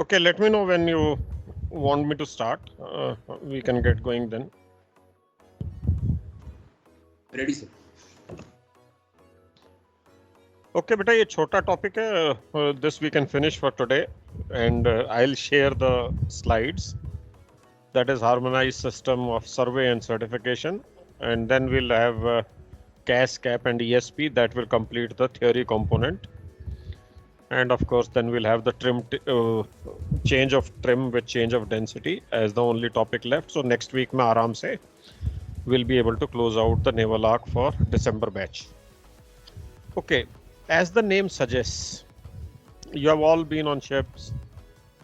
Okay, let me know when you want me to start. We can get going then. Ready, sir. Okay, beta, ये छोटा topic है. This we can finish for today, and I'll share the slides. That is harmonized system of survey and certification, and then we'll have CAS, CAP, and ESP that will complete the theory component. And of course, then we'll have the change of trim with change of density as the only topic left. So next week, mein aaram se we'll be able to close out the naval arc for December batch. Okay, as the name suggests, you have all been on ships.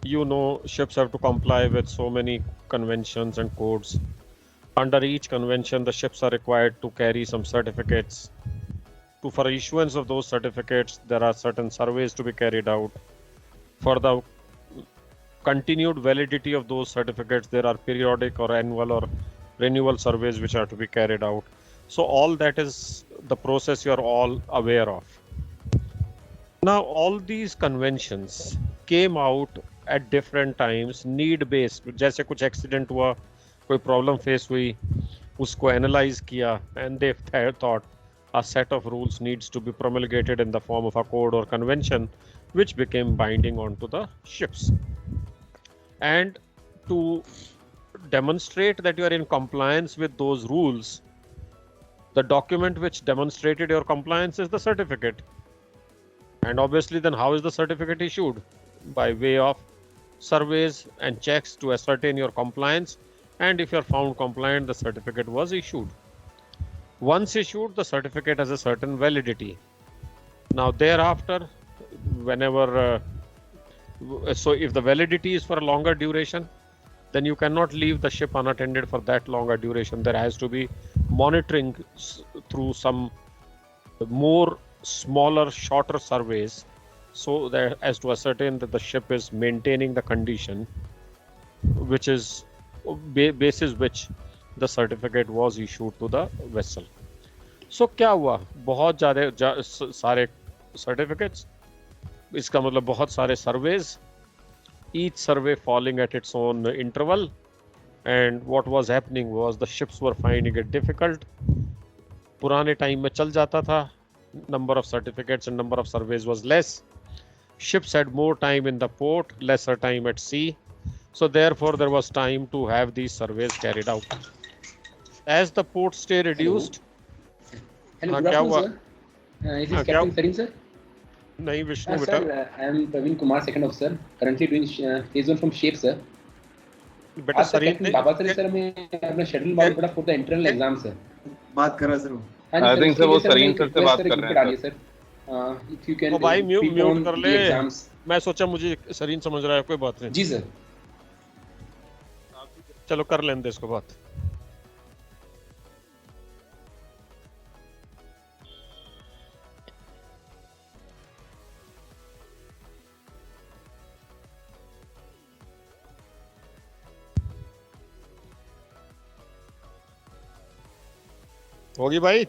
You know ships have to comply with so many conventions and codes. Under each convention, the ships are required to carry some certificates. For issuance of those certificates, there are certain surveys to be carried out. For the continued validity of those certificates, there are periodic or annual or renewal surveys which are to be carried out. So all that is the process you are all aware of. Now, all these conventions came out at different times, need based. जैसे कुछ accident हुआ, कोई problem face हुई, उसको analyze किया, and they thought a set of rules needs to be promulgated in the form of a code or convention, which became binding onto the ships. And to demonstrate that you are in compliance with those rules, the document which demonstrated your compliance is the certificate. And obviously, then how is the certificate issued? By way of surveys and checks to ascertain your compliance. And if you are found compliant, the certificate was issued. Once issued, the certificate has a certain validity. Now, thereafter, whenever, so if the validity is for a longer duration, then you cannot leave the ship unattended for that longer duration. There has to be monitoring through some more smaller, shorter surveys, so that as to ascertain that the ship is maintaining the condition, which is basis which the certificate was issued to the vessel. So क्या हुआ? बहुत ज़्यादा सारे certificates, इसका मतलब बहुत सारे surveys, each survey falling at its own interval, and what was happening was the ships were finding it difficult. पुराने time में चल जाता था, number of certificates and number of surveys was less. Ships had more time in the port, lesser time at sea. So therefore, there was time to have these surveys carried out. As the port stay reduced, Hello, good afternoon, sir. Is this Captain Sarin, sir? नहीं Vishnu Sir, I am Praveen Kumar, second officer, currently doing phase 1 from Shape, sir. बेटा सरीन ने बाबा sir में अपना schedule मालूम पड़ा for the internal exam, sir. बात कर रहा सर वो. I think सर वो सरीन सर से बात कर रहे हैं सर. If you can भाई म्यूट कर ले. exams. मैं सोचा मुझे सरीन समझ रहा है, कोई बात नहीं. जी सर. चलो कर लेंगे इसको बात. होगी भाई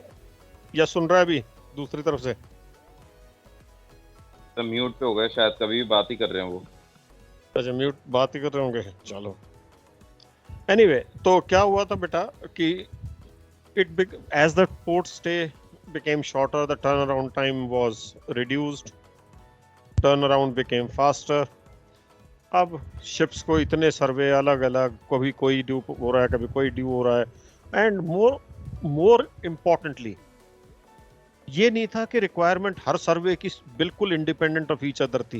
या सुन रहा है अभी दूसरी तरफ से? तो म्यूट पे हो गया शायद, कभी भी बात ही कर रहे हैं वो. अच्छा म्यूट बात ही कर रहे होंगे. चलो एनीवे, तो क्या हुआ था बेटा कि as the port stay became shorter, the turnaround time was reduced, turnaround became faster. अब ships को इतने सर्वे अलग अलग, कभी कोई ड्यू हो रहा है, कभी कोई ड्यू हो रहा है, एंड मोर इम्पोर्टेंटली ये नहीं था कि रिक्वायरमेंट हर सर्वे की बिल्कुल इंडिपेंडेंट ऑफ ईच अदर थी.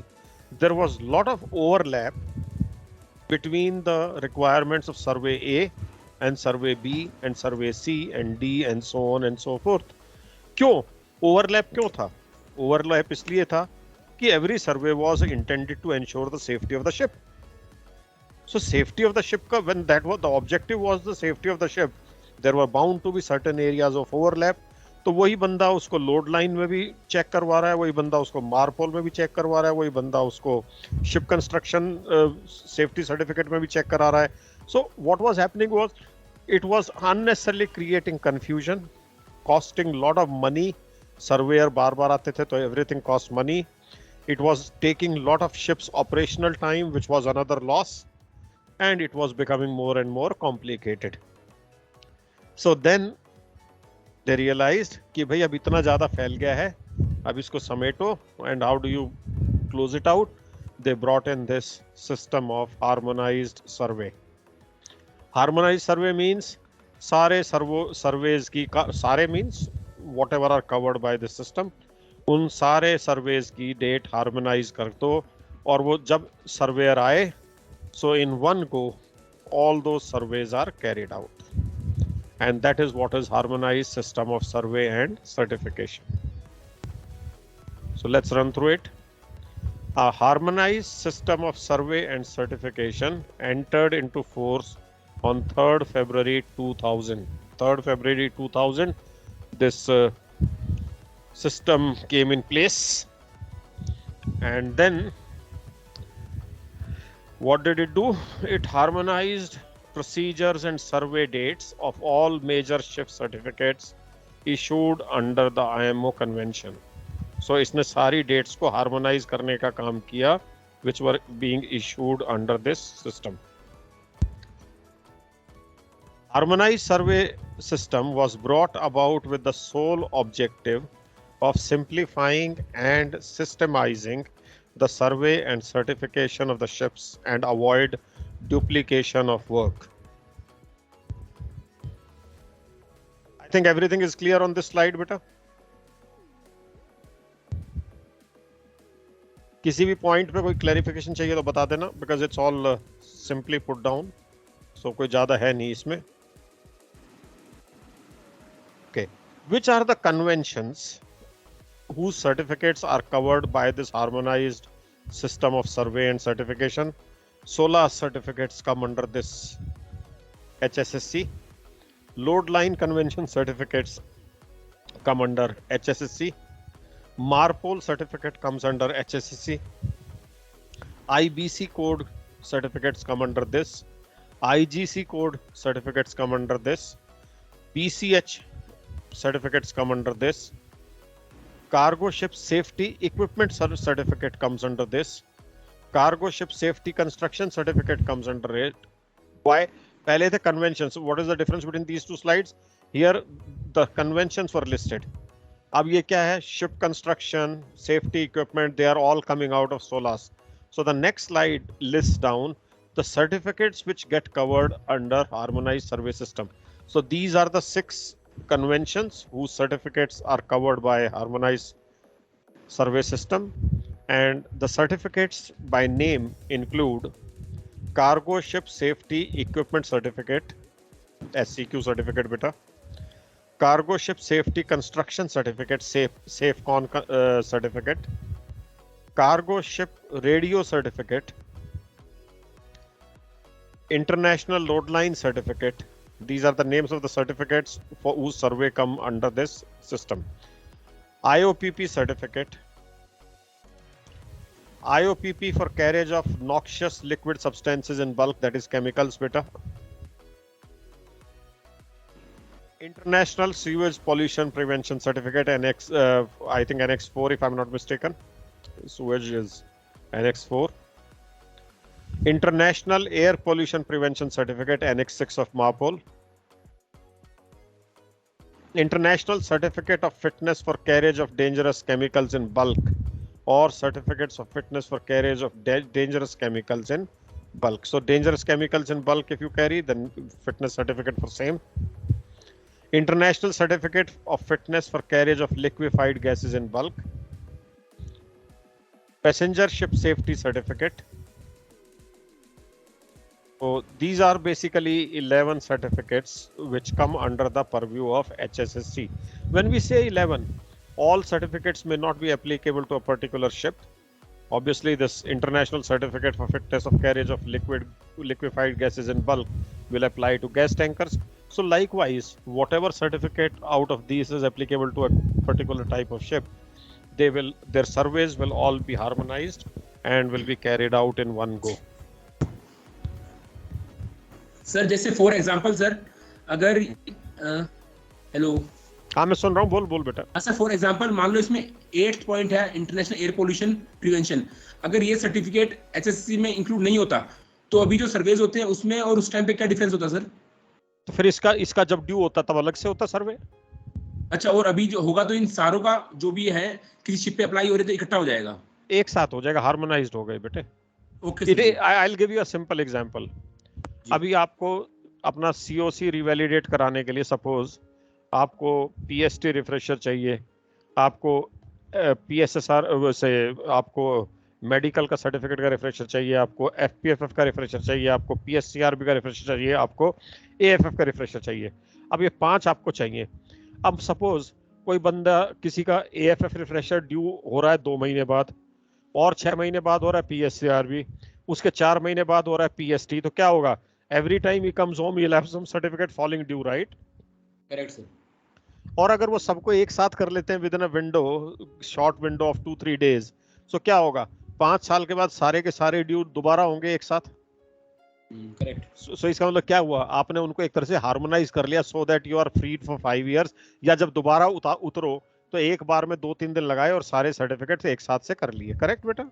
There was lot of overlap between the requirements of survey A and survey B and survey C and D and so on and so forth. क्यों overlap क्यों था? Overlap इसलिए था कि every survey was intended to ensure the safety of the ship. So safety of the ship का when that was the objective was the safety of the ship, there were bound to be certain areas of overlap. तो वही बंदा उसको load line में भी check करवा रहा है, वही बंदा उसको मारपोल में भी चेक करवा रहा है, वही बंदा उसको शिप कंस्ट्रक्शन सेफ्टी सर्टिफिकेट में भी चेक करा रहा है. So what was happening was it was unnecessarily creating confusion, costing lot of money. Surveyor बार बार आते थे तो everything cost money. It was taking a lot of ships' operational time, which was another loss, and it was becoming more and more complicated. So then they realized कि भाई अब इतना ज़्यादा फैल गया है, अब इसको समेटो, and how do you close it out? They brought in this system of harmonized survey. Harmonized survey means सारे surveys की सारे means whatever are covered by this system, उन सारे surveys की date harmonize कर दो, और वो जब surveyor आए, so in one go all those surveys are carried out. And that is what is harmonized system of survey and certification. So let's run through it. A harmonized system of survey and certification entered into force on 3rd February 2000. 3rd February 2000, this system came in place. And then what did it do? It harmonized procedures and survey dates of all major ship certificates issued under the IMO convention. So इसने सारी dates को harmonize करने का काम किया, which were being issued under this system. Harmonized survey system was brought about with the sole objective of simplifying and systemizing the survey and certification of the ships and avoid duplication of work. I think everything is clear on this slide, beta. किसी भी point पे कोई clarification चाहिए तो बता देना, because it's all simply put down, so कोई ज़्यादा है नहीं इसमें. Okay, which are the conventions whose certificates are covered by this harmonized system of survey and certification? 16 certificates come under this HSSC. Load line convention certificates come under HSSC. MARPOL certificate comes under HSSC. IBC code certificates come under this. IGC code certificates come under this. PCH certificates come under this. Cargo ship safety equipment certificate comes under this. Cargo ship safety construction certificate comes under it. Why? पहले थे conventions. What is the difference between these two slides? Here the conventions were listed. अब ये क्या है? Ship construction, safety equipment, they are all coming out of SOLAS. So the next slide lists down the certificates which get covered under harmonized survey system. So these are the 6 conventions whose certificates are covered by harmonized survey system, and the certificates by name include Cargo Ship Safety Equipment Certificate, SCQ certificate beta, Cargo Ship Safety Construction Certificate, SafeCon certificate, Cargo Ship Radio Certificate, International Load Line Certificate. These are the names of the certificates for whose survey come under this system. IOPP certificate, IOPP for carriage of noxious liquid substances in bulk, that is chemicals beta. International Sewage Pollution Prevention Certificate, Annex, I think Annex 4 if I'm not mistaken. Sewage is Annex 4. International Air Pollution Prevention Certificate, Annex 6 of MARPOL. International Certificate of Fitness for Carriage of Dangerous Chemicals in Bulk, or Certificates of Fitness for Carriage of Dangerous Chemicals in Bulk. So dangerous chemicals in bulk if you carry, then fitness certificate for same. International Certificate of Fitness for Carriage of Liquefied Gases in Bulk. Passenger Ship Safety Certificate. So these are basically 11 certificates which come under the purview of HSSC. When we say 11, all certificates may not be applicable to a particular ship. Obviously, this International Certificate for Fitness of Carriage of Liquefied Gases in Bulk will apply to gas tankers. So likewise, whatever certificate out of these is applicable to a particular type of ship, their surveys will all be harmonized and will be carried out in one go. Sir जैसे for example sir अगर hello हाँ मैं सुन रहा हूँ, बोल बोल बेटा। हाँ सर, फॉर एग्जांपल मान लो इसमें 8th पॉइंट है इंटरनेशनल एयर पोल्यूशन प्रिवेंशन, अगर ये सर्टिफिकेट एचएससी में इंक्लूड नहीं होता तो अभी जो सर्वेज होते हैं उसमें और उस टाइम पे क्या डिफरेंस होता सर? तो फिर इसका जब ड्यू होता तब अलग से होता सर्वे। अच्छा, और अभी जो होगा तो इन सारों का जो भी है किसी शिप पे अप्लाई हो रहे तो इकट्ठा हो जाएगा, एक साथ हो जाएगा, हार्मोनाइज्ड हो गए बेटे। Okay I will give you a simple example. अभी आपको अपना सीओसी रिवैलिडेट कराने के लिए सपोज आपको पीएसटी रिफ्रेशर चाहिए, आपको पीएसएसआर से आपको मेडिकल का सर्टिफिकेट का रिफ्रेशर चाहिए, आपको एफपीएफएफ का रिफ्रेशर चाहिए, आपको पीएससीआरबी का रिफ्रेशर चाहिए, आपको एएफएफ का रिफ्रेशर चाहिए। अब ये 5 आपको चाहिए। अब सपोज कोई बंदा किसी का एएफएफ रिफ्रेशर ड्यू हो रहा है 2 महीने बाद, और 6 महीने बाद हो रहा है पीएससीआरबी, उसके 4 महीने बाद हो रहा है पीएसटी, तो क्या होगा? Every time he comes home he'll have some certificate falling due, right? Correct sir. और अगर वो सबको एक साथ कर लेते हैं with in a window, short window of 2-3 days, सो क्या होगा? 5 साल के बाद सारे के सारे ड्यू दोबारा होंगे एक साथ। करेक्ट। सो इसका मतलब क्या हुआ? आपने उनको एक तरह से हार्मोनाइज कर लिया so that you are freed for 5 years, या जब दोबारा उतरो तो एक बार में 2-3 दिन लगाए और सारे सर्टिफिकेट एक साथ से कर लिए। करेक्ट बेटा?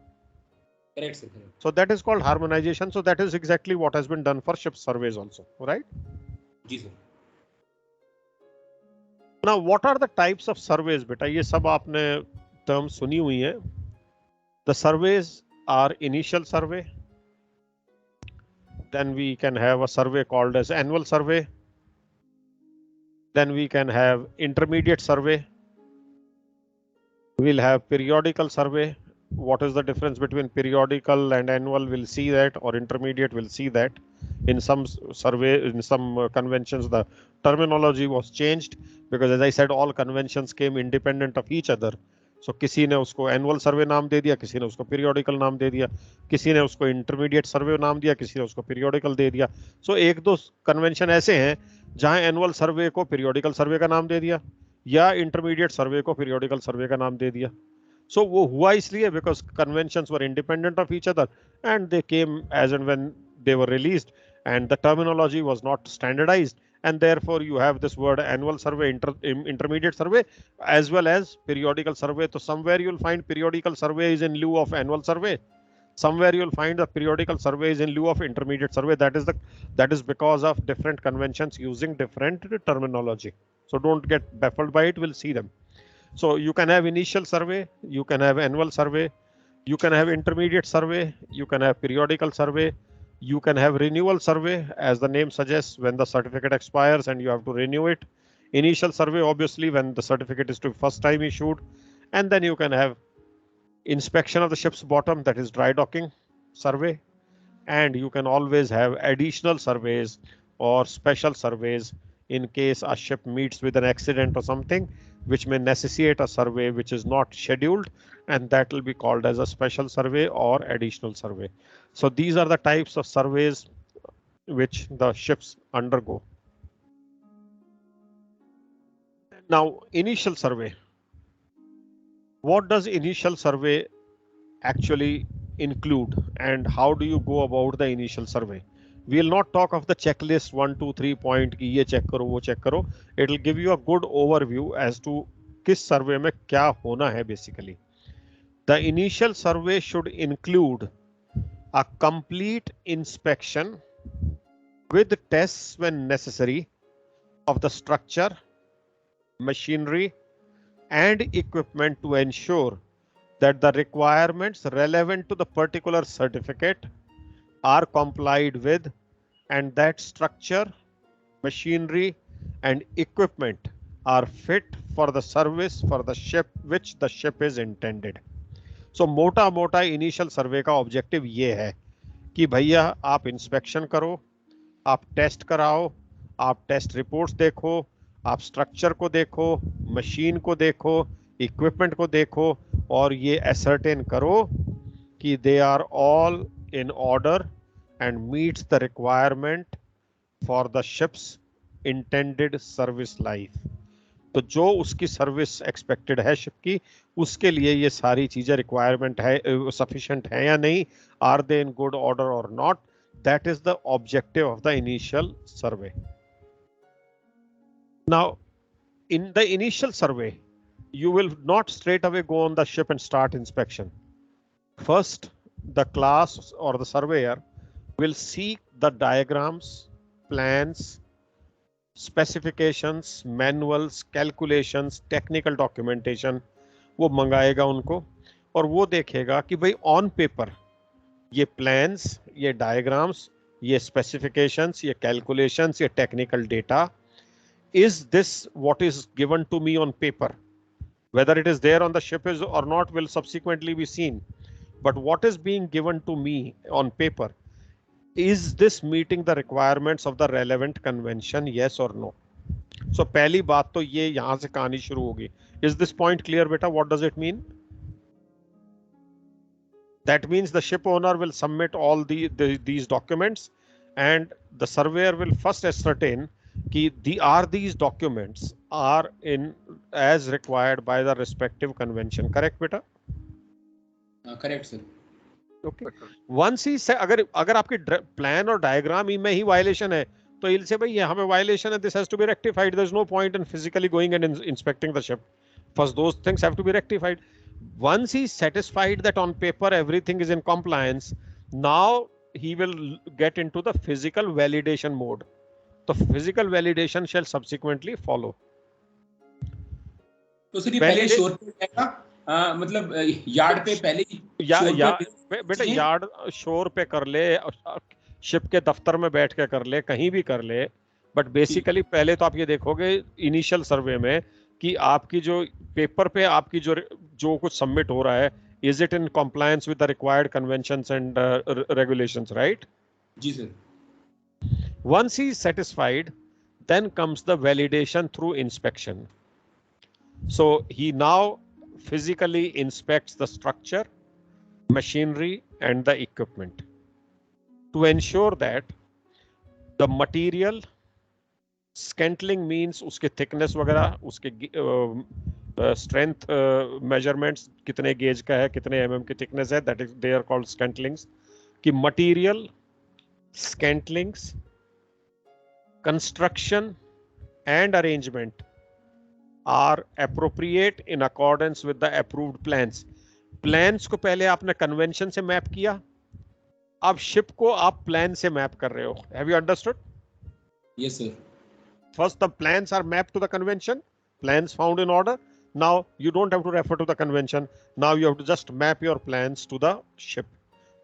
Correct sir, correct. So that is called harmonization. So that is exactly what has been done for ship surveys also, right? जी sir. Now what are the types of surveys बेटा? ये सब आपने term सुनी हुई है। The surveys are initial survey. Then we can have a survey called as annual survey. Then we can have intermediate survey. We'll have periodical survey. What is the difference between periodical and annual? We'll see that, or intermediate, we'll see that. In some survey, in some conventions, the terminology was changed because, as I said, all conventions came independent of each other. So किसी ने उसको annual survey नाम दे दिया, किसी ने उसको periodical नाम दे दिया, किसी ने उसको intermediate survey नाम दिया, किसी ने उसको periodical दे दिया. So एक दो convention ऐसे हैं जहां annual survey को periodical survey का नाम दे दिया, या intermediate survey को periodical survey का नाम दे दिया. So वो हुआ इसलिए because conventions were independent of each other and they came as and when they were released, and the terminology was not standardized, and therefore you have this word annual survey, intermediate survey, as well as periodical survey. So somewhere you'll find periodical survey is in lieu of annual survey. Somewhere you'll find the periodical survey is in lieu of intermediate survey. That is because of different conventions using different terminology. So don't get baffled by it. We'll see them. So you can have initial survey, you can have annual survey, you can have intermediate survey, you can have periodical survey, you can have renewal survey, as the name suggests, when the certificate expires and you have to renew it. Initial survey, obviously, when the certificate is to first time issued. And then you can have inspection of the ship's bottom, that is dry docking survey. And you can always have additional surveys or special surveys in case a ship meets with an accident or something which may necessitate a survey which is not scheduled, and that will be called as a special survey or additional survey. So these are the types of surveys which the ships undergo. Now, initial survey. What does initial survey actually include, and how do you go about the initial survey? We will not talk of the checklist 1, 2, 3 point ki ye check karo, wo check karo. It will give you a good overview as to किस सर्वे में क्या होना है basically. The initial survey should include a complete inspection with tests when necessary of the structure, machinery, and equipment to ensure that the requirements relevant to the particular certificate are complied with, and that structure, machinery, and equipment are fit for the service for the ship which the ship is intended. So मोटा मोटा initial सर्वे का objective ये है कि भैया आप inspection करो, आप टेस्ट कराओ, आप टेस्ट रिपोर्ट्स देखो, आप स्ट्रक्चर को देखो, मशीन को देखो, इक्विपमेंट को देखो, और ये एसर्टेन करो कि they are all in order and meets the requirement for the ship's intended service life. तो जो उसकी सर्विस एक्सपेक्टेड है शिप की, उसके लिए ये सारी चीजें रिक्वायरमेंट है, सफिशिएंट है या नहीं, are they in good order और not, that is the objective of the initial survey. Now in the initial survey, you will not straight away go on the ship and start inspection. First, the class or the surveyor will seek the diagrams, plans, specifications, manuals, calculations, technical documentation वो मंगाएगा उनको, और वो देखेगा कि भाई on paper ये plans, ये diagrams, ये स्पेसिफिकेशंस, ये कैलकुलेशंस, ये technical data, is this what is given to me on paper? Whether it is there on the ship is or not will subsequently be seen, but what is being given to me on paper, is this meeting the requirements of the relevant convention, yes or no? So पहली बात तो ये यहाँ से कहानी शुरू होगी. Is this point clear, beta? What does it mean? That means the ship owner will submit all these documents, and the surveyor will first ascertain कि these documents are in as required by the respective convention. Correct, beta? Correct sir. Okay. Once he say अगर आपकी plan और diagram में ही violation है, तो he'll say भाई ये हमें वायलेशन है, this has to be rectified. There's no point in physically going and inspecting the ship. First, those things have to be rectified. Once he's satisfied that on paper everything is in compliance, now he will get into the physical validation mode. The physical validation shall subsequently follow. तो sir ये पहले शोर पे जाएगा, मतलब yard पे पहले बेटा यार्ड शोर पे कर ले, शिप के दफ्तर में बैठ के कर ले, कहीं भी कर ले, बट बेसिकली पहले तो आप ये देखोगे इनिशियल सर्वे में कि आपकी जो पेपर पे आपकी जो कुछ सबमिट हो रहा है, is it in compliance with the required conventions and regulations, right? जी sir. Once he is satisfied, then comes the validation through inspection. So he now physically inspects the structure, machinery, and the equipment to ensure that the material, scantling means उसके thickness वगैरह, उसके strength measurements कितने gauge का है, कितने mm की thickness है, that is they are called scantlings. कि material, scantlings, construction and arrangement are appropriate in accordance with the approved plans. Plans को पहले आपने convention से मैप किया, अब ship को आप plan से मैप कर रहे हो. Have you understood? Yes sir. First the plans are mapped to the convention, plans found in order. Now you don't have to refer to the convention. Now you have to just map your plans to the ship.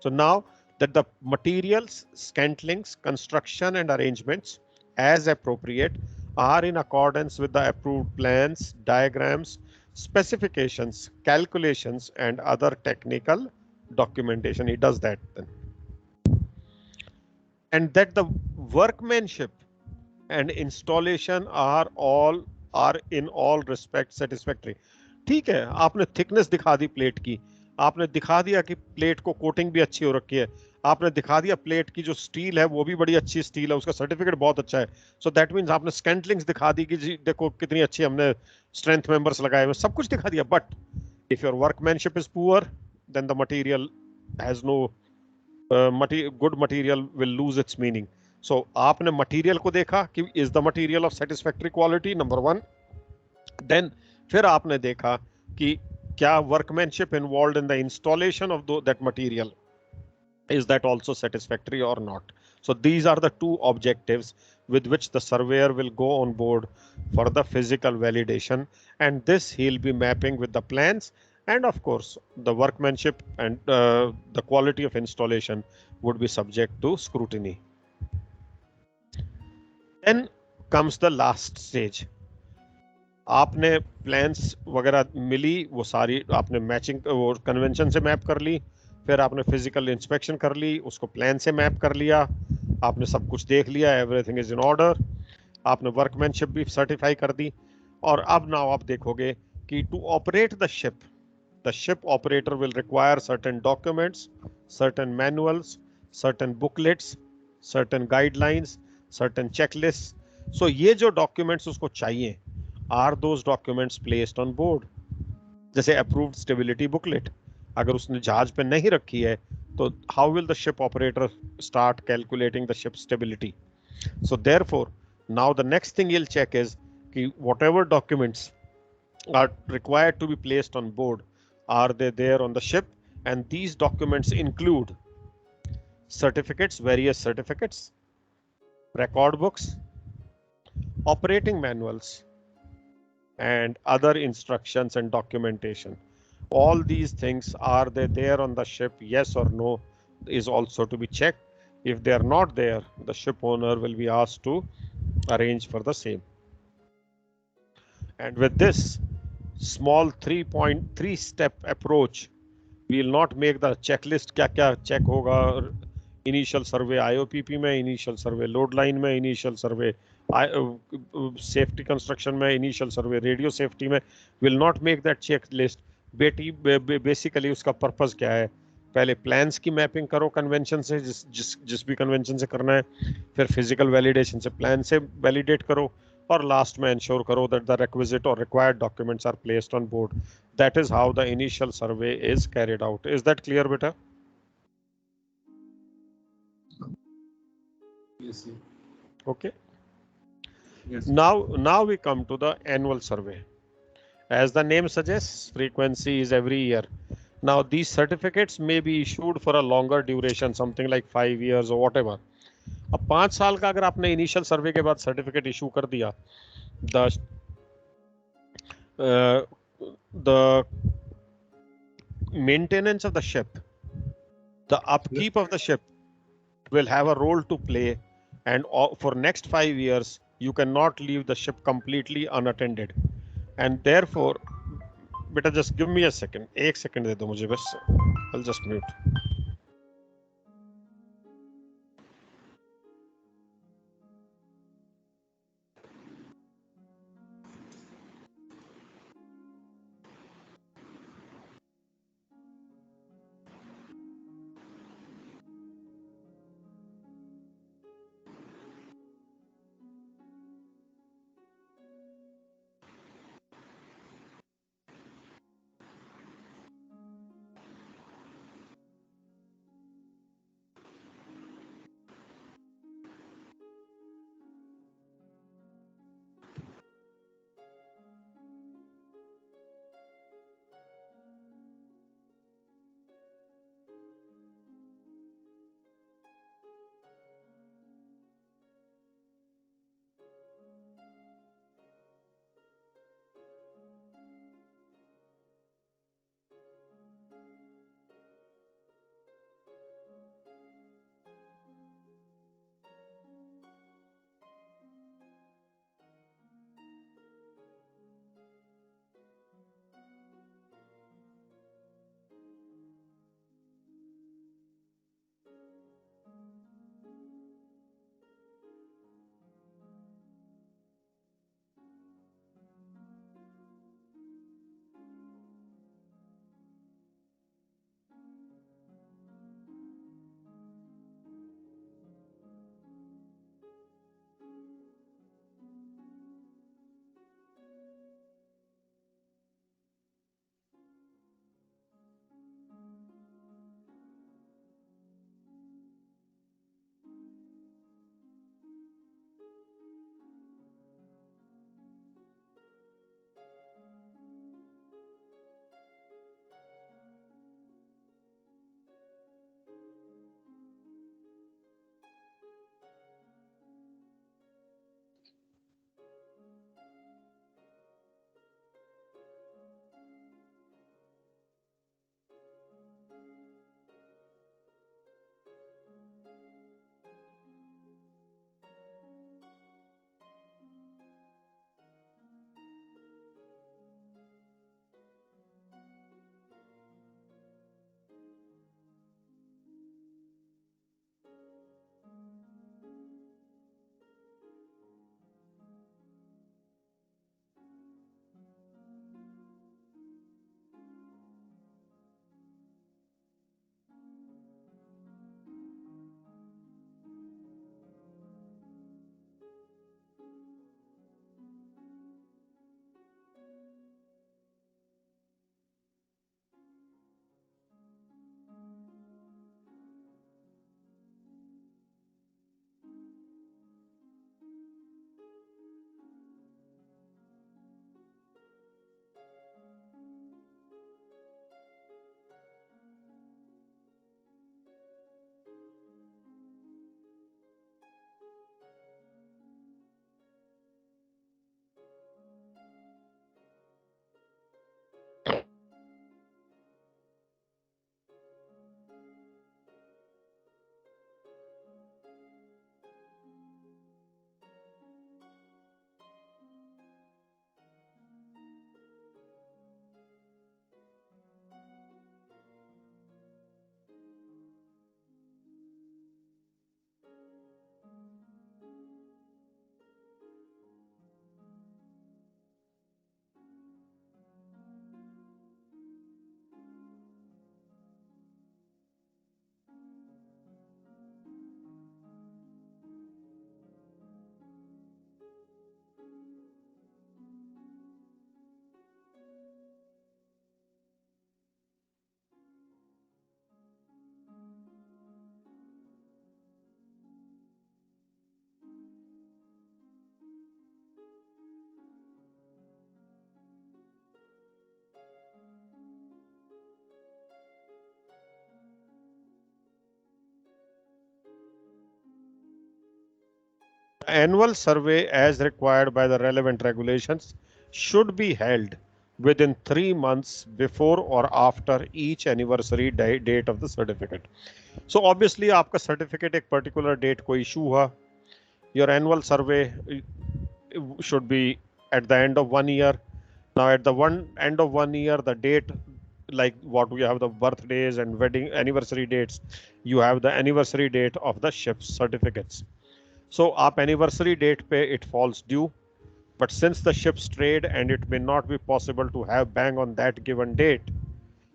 So now that the materials, scantlings, construction and arrangements as appropriate are in accordance with the approved plans, diagrams, specifications, calculations and other technical documentation. He does that then. And that the workmanship and installation are in all respects satisfactory. ठीक है, आपने thickness दिखा दी plate की, आपने दिखा दिया कि plate को कोटिंग भी अच्छी हो रखी है, आपने दिखा दिया प्लेट की जो स्टील है वो भी बड़ी अच्छी स्टील है, उसका सर्टिफिकेट बहुत अच्छा है. सो दैट मींस आपने स्कैंटलिंग्स दिखा दी कि जी देखो कितनी अच्छी हमने स्ट्रेंथ मेंबर्स लगाए हुए, सब कुछ दिखा दिया. But if your workmanship is poor then the material has no good material will lose its meaning. So आपने मटेरियल को देखा कि is the material of satisfactory quality, number 1. Then फिर आपने देखा कि क्या workmanship involved in the installation of that material, is that also satisfactory or not? So these are the two objectives with which the surveyor will go on board for the physical validation, and this he'll be mapping with the plans, and of course the workmanship and the quality of installation would be subject to scrutiny. Then comes the last stage. आपने plans वगैरह मिली, वो सारी आपने matching वो convention से map कर ली, फिर आपने फिजिकल इंस्पेक्शन कर ली, उसको प्लान से मैप कर लिया, आपने सब कुछ देख लिया, एवरीथिंग इज इन ऑर्डर, आपने वर्कमैनशिप भी सर्टिफाई कर दी, और अब नाउ आप देखोगे कि to operate the ship operator will require certain documents, certain manuals, certain booklets, certain guidelines, certain checklist. So ये जो डॉक्यूमेंट्स उसको चाहिए, are those documents placed on board? जैसे अप्रूव्ड स्टेबिलिटी बुकलेट अगर उसने जहाज पे नहीं रखी है तो how will the ship operator start calculating the ship stability? So therefore now the next thing he'll check is कि whatever documents are required to be placed on board, are they there on the ship? And these documents include certificates, various certificates, record books, operating manuals, and other instructions and documentation. All these things, are they there on the ship? Yes or no is also to be checked. If they are not there, the ship owner will be asked to arrange for the same. And with this small 3.3 step approach, we will not make the checklist क्या क्या check होगा, initial survey IOPP में, initial survey load line में, initial survey safety construction में, initial survey radio safety में, will not make that checklist. Basically उसका purpose क्या है? पहले प्लान्स की मैपिंग करो कन्वेंशन से, जिस भी कन्वेंशन से करना है, फिर फिजिकल वैलिडेशन से प्लान से वैलिडेट करो, और लास्ट में इंश्योर करो दैट द रिक्विजिट और required documents are placed on board. That is how the initial survey is carried out. Is that clear, beta? Yes, sir. Okay. Yes. Now we come to the annual survey. As the name suggests, frequency is every year. Now these certificates may be issued for a longer duration, something like 5 years or whatever. अब 5 साल का अगर आपने initial सर्वे के बाद certificate issue कर दिया, the maintenance of the ship, the upkeep of the ship will have a role to play, and for next 5 years you cannot leave the ship completely unattended. And therefore, beta just give me a second, एक second दे दो मुझे बस, I'll just mute. annual survey as required by the relevant regulations should be held within 3 months before or after each anniversary date of the certificate. So obviously आपका certificate एक particular date को issue हुआ, your annual survey should be at the end of 1 year. Now at the end of 1 year, the date, like what we have the birthdays and wedding anniversary dates, you have the anniversary date of the ship's certificates. So आप anniversary date पे it falls due, but since the ship's trade and it may not be possible to have bang on that given date,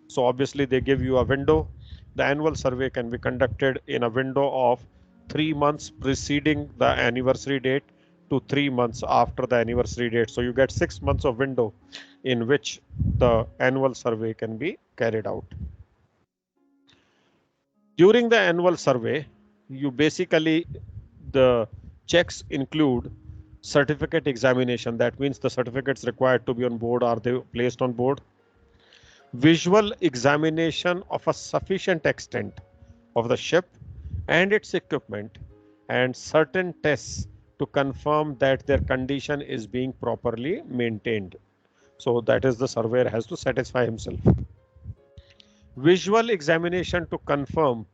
so obviously they give you a window. The annual survey can be conducted in a window of 3 months preceding the anniversary date to 3 months after the anniversary date. So you get 6 months of window in which the annual survey can be carried out. During the annual survey, you basically, the checks include certificate examination. That means the certificates required to be on board, are they placed on board? Visual examination of a sufficient extent of the ship and its equipment, and certain tests to confirm that their condition is being properly maintained. So that is, the surveyor has to satisfy himself. Visual examination to confirm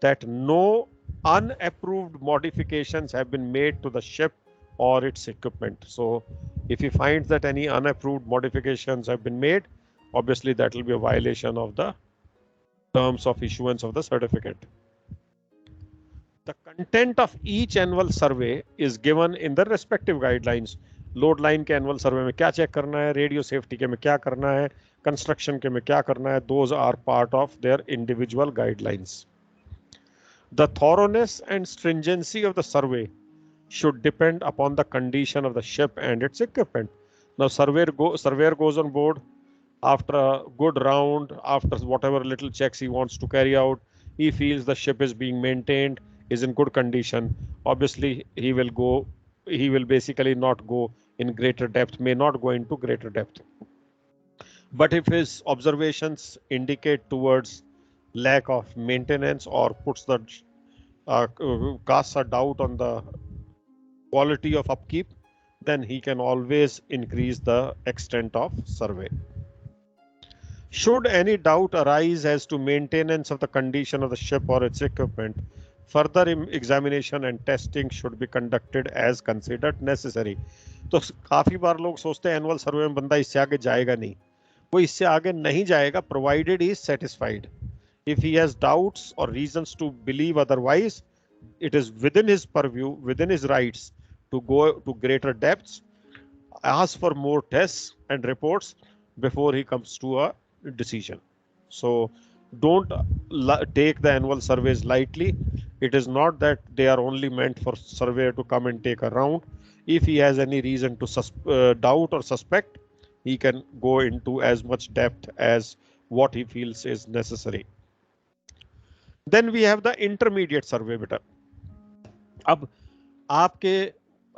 that no unapproved modifications have been made to the ship or its equipment. So if he finds that any unapproved modifications have been made, obviously that will be a violation of the terms of issuance of the certificate. The content of each annual survey is given in the respective guidelines. Load line के annual survey में क्या check करना है, radio safety के में क्या करना है, कंस्ट्रक्शन के में क्या करना है, those are part of their individual guidelines. The thoroughness and stringency of the survey should depend upon the condition of the ship and its equipment. Now surveyor goes on board after a good round, after whatever little checks he wants to carry out, he feels the ship is being maintained, is in good condition. Obviously he will basically not go in greater depth, may not go into greater depth. But if his observations indicate towards lack of maintenance or puts the casts a doubt on the quality of upkeep, then he can always increase the extent of survey. Should any doubt arise as to maintenance of the condition of the ship or its equipment, further examination and testing should be conducted as considered necessary. तो काफी बार लोग सोचते हैं annual survey में बंदा इससे आगे जाएगा नहीं, वो इससे आगे नहीं जाएगा provided he is satisfied. If he has doubts or reasons to believe otherwise, it is within his purview, within his rights to go to greater depths, ask for more tests and reports before he comes to a decision. So don't take the annual surveys lightly. It is not that they are only meant for surveyor to come and take a round. If he has any reason to doubt or suspect, he can go into as much depth as what he feels is necessary. Then we have the intermediate survey बेटा. अब आपके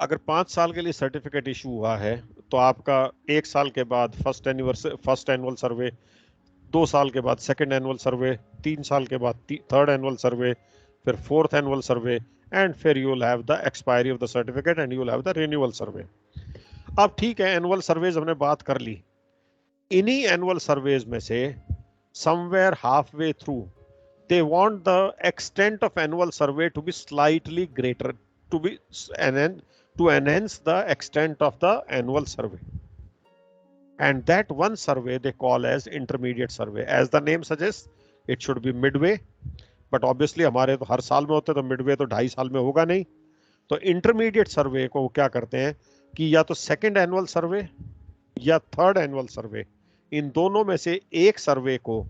अगर 5 साल के लिए certificate issue हुआ है तो आपका 1 साल के बाद फर्स्ट एनुअल सर्वे, 2 साल के बाद सेकंड एनुअल सर्वे, 3 साल के बाद थर्ड एनुअल सर्वे, फिर फोर्थ एनुअल सर्वे, एंड फिर you will have the expiry of the certificate and you will have the renewal survey. अब ठीक है, एनुअल सर्वेज हमने बात कर ली. इन्हीं एनुअल सर्वेज में से somewhere half way through they want the extent of annual survey to be slightly greater, to enhance the extent of the annual survey, and that one survey they call as intermediate survey. As the name suggests, it should be midway, but obviously हमारे तो हर साल में होते तो midway तो 2.5 साल में होगा नहीं. तो intermediate survey को क्या करते हैं कि या तो second annual survey या third annual survey, इन दोनों में से एक सर्वे को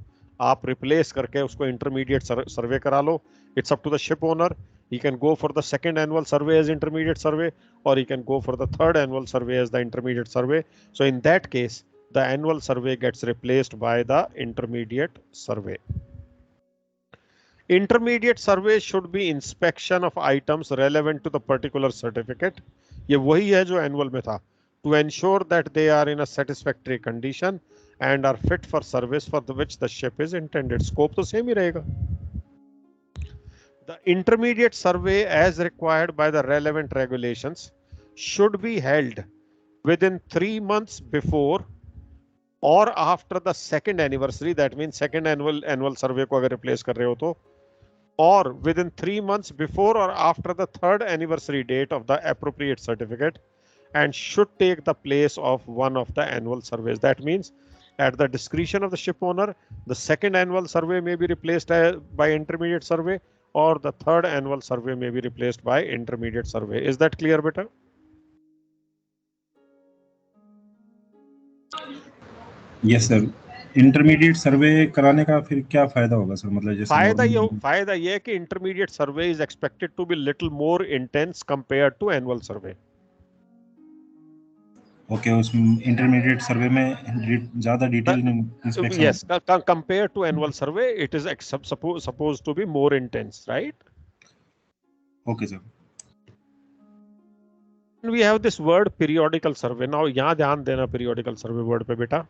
आप रिप्लेस करके उसको इंटरमीडिएट सर्वे करा लो. It's up to the ship owner. He can go for the second annual survey as intermediate survey or he can go for the third annual survey as the intermediate survey. So in that case the annual survey gets replaced by the intermediate survey. Intermediate survey should be inspection of items relevant to the particular certificate. ये वही है जो annual में था. To ensure that they are in a satisfactory condition and are fit for service for which the ship is intended. Scope तो same ही रहेगा. The intermediate survey as required by the relevant regulations should be held within 3 months before or after the second anniversary, that means second annual survey को अगर replace कर रहे हो तो, or within 3 months before or after the third anniversary date of the appropriate certificate, and should take the place of one of the annual surveys. That means at the discretion of the ship owner, the second annual survey may be replaced by intermediate survey, or the third annual survey may be replaced by intermediate survey. Is that clear, beta? Yes sir. Intermediate survey कराने का फिर क्या फायदा होगा sir? मतलब जैसे फायदा ये है कि intermediate survey is expected to be little more intense compared to annual survey. Okay, उसमें इंटरमीडिएट सर्वे में ज्यादा detail inspection, yes, compared to annual survey it is suppose to be more intense, right? Okay sir. We have this word periodical survey. Now यहाँ ध्यान देना periodical survey word पे बेटा।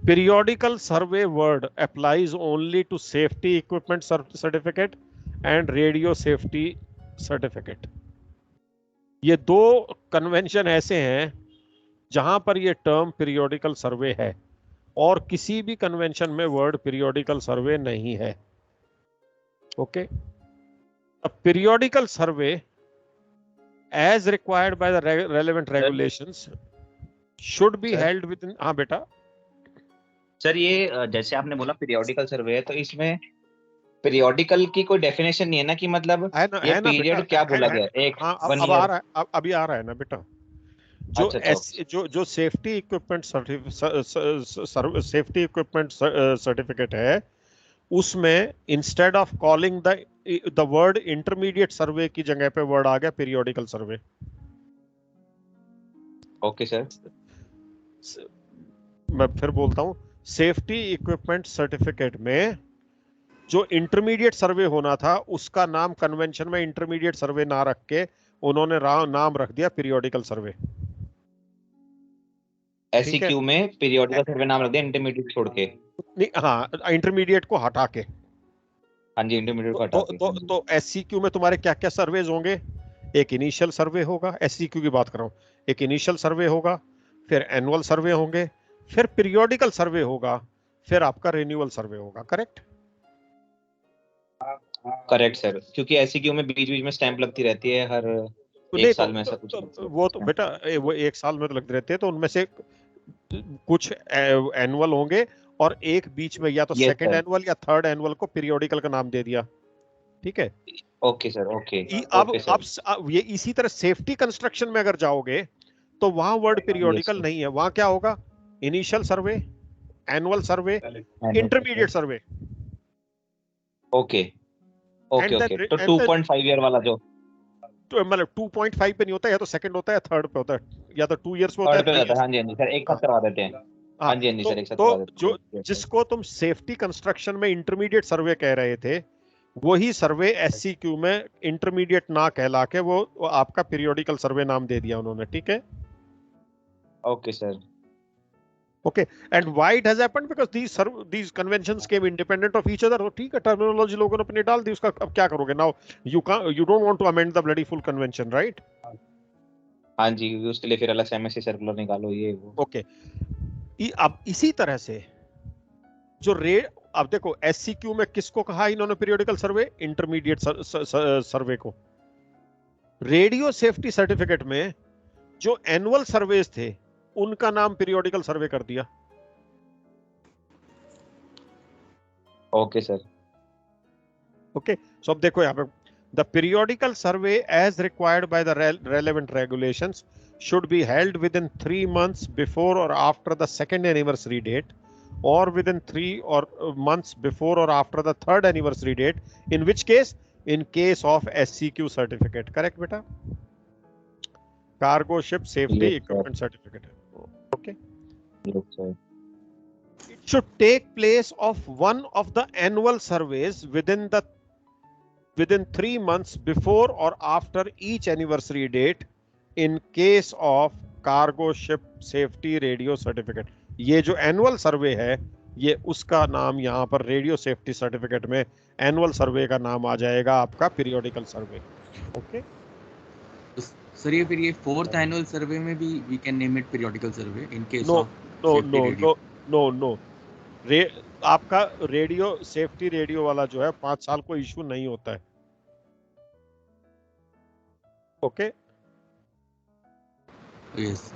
Periodical survey word applies only to safety equipment certificate and radio safety certificate. ये दो convention ऐसे हैं जहां पर ये टर्म periodical survey है, और किसी भी कन्वेंशन में वर्ड periodical survey नहीं है। Okay, periodical survey as required by the relevant regulations should be held within, हाँ बेटा। सर ये जैसे आपने बोला पीरियोडिकल सर्वे है, तो इसमें पीरियोडिकल की कोई डेफिनेशन नहीं है ना, कि मतलब ये पीरियड क्या बोला गया? एक अब आ रहा है, अभी आ रहा है ना बेटा। जो सेफ्टी इक्विपमेंट सर्टिफिकेट है, उसमें instead of calling the word intermediate survey की जगह पे वर्ड आ गया पीरियोडिकल सर्वे। ओके सर, मैं फिर बोलता हूं, सेफ्टी इक्विपमेंट सर्टिफिकेट में जो इंटरमीडिएट सर्वे होना था उसका नाम कन्वेंशन में इंटरमीडिएट सर्वे ना रख के उन्होंने नाम रख दिया पीरियोडिकल सर्वे। एससीक्यू में पीरियोडिकल सर्वे नाम रख दिया, इंटरमीडिएट छोड़ के। नहीं, हाँ, इंटरमीडिएट को हटा के। हाँ जी, इंटरमीडिएट को हटा के। तो एससीक्यू में तुम्हारे क्या क्या सर्वेज होंगे? एक इनिशियल सर्वे होगा, एससीक्यू की बात कर रहा हूं, एक इनिशियल सर्वे होगा, फिर एनुअल सर्वे होंगे, फिर पीरियोडिकल सर्वे होगा, फिर आपका रिन्यूअल सर्वे होगा। करेक्ट? करेक्ट सर, क्योंकि एससीक्यू में बीच बीच में स्टैंप लगती रहती है हर एक साल में, ऐसा कुछ। वो तो बेटा वो एक साल में तो लगते रहते हैं, तो उनमें से कुछ एनुअल होंगे और एक बीच में या तो सेकंड एनुअल या थर्ड एनुअल को पीरियोडिकल का नाम दे दिया। ठीक है? Okay sir, okay. अब ये इसी तरह सेफ्टी कंस्ट्रक्शन में अगर जाओगे तो वहां वर्ड पीरियोडिकल नहीं है, वहां क्या होगा? Initial survey, annual survey, intermediate survey. Okay okay okay. तो 2.5 ईयर वाला जो, तो मतलब 2.5 पे नहीं होता, या तो सेकंड होता है या थर्ड पे होता है, या तो 2 इयर्स पे होता है। हाँ जी हाँ जी सर, एक साथ करवा देते हैं। हाँ जी हाँ जी सर, एक साथ करवा देते हैं। जो जिसको तुम सेफ्टी कंस्ट्रक्शन में इंटरमीडिएट सर्वे कह रहे थे, वही सर्वे एससीक्यू में इंटरमीडिएट ना कहला के वो आपका पीरियोडिकल सर्वे नाम दे दिया उन्होंने। ठीक है? Okay sir. Okay, and why it has happened? Because these conventions came independent of each other. तो ठीक है, टर्मिनोलॉजी लोगों ने अपने डाल दी, उसका अब क्या करोगे? Now you don't want to amend the bloody full convention, right? हाँ जी, उसके लिए फिर अलग से एमएससी सर्कुलर निकालो, ये वो। Okay, अब इसी तरह से जो अब देखो एससीक्यू में किसको कहा इन्होंने पीरियोडिकल सर्वे? इंटरमीडिएट सर्वे को। रेडियो सेफ्टी सर्टिफिकेट में जो एनुअल सर्वेज थे उनका नाम पीरियोडिकल सर्वे कर दिया। Okay sir. ओके, सो अब देखो यहाँ पे, the periodical survey as required by the relevant regulations should be held within 3 months before or after the second anniversary date, or within 3 months before or after the third anniversary date, in which case, in case of SCQ certificate. Correct beta? Cargo ship safety equipment certificate. Okay. Yes, sir. It should take place of one of the annual surveys within 3 months before or after each anniversary date, in case of cargo ship safety radio certificate. ये जो annual survey है ये उसका नाम यहाँ पर radio safety certificate में annual सर्वे का नाम आ जाएगा आपका पीरियोडिकल सर्वे। ओके सर ये फिर ये फोर्थ एनुअल सर्वे में भी we can name it periodical survey in case no of no no no no no आपका रेडियो सेफ्टी रेडियो वाला जो है 5 साल को इशू नहीं होता है। ओके यस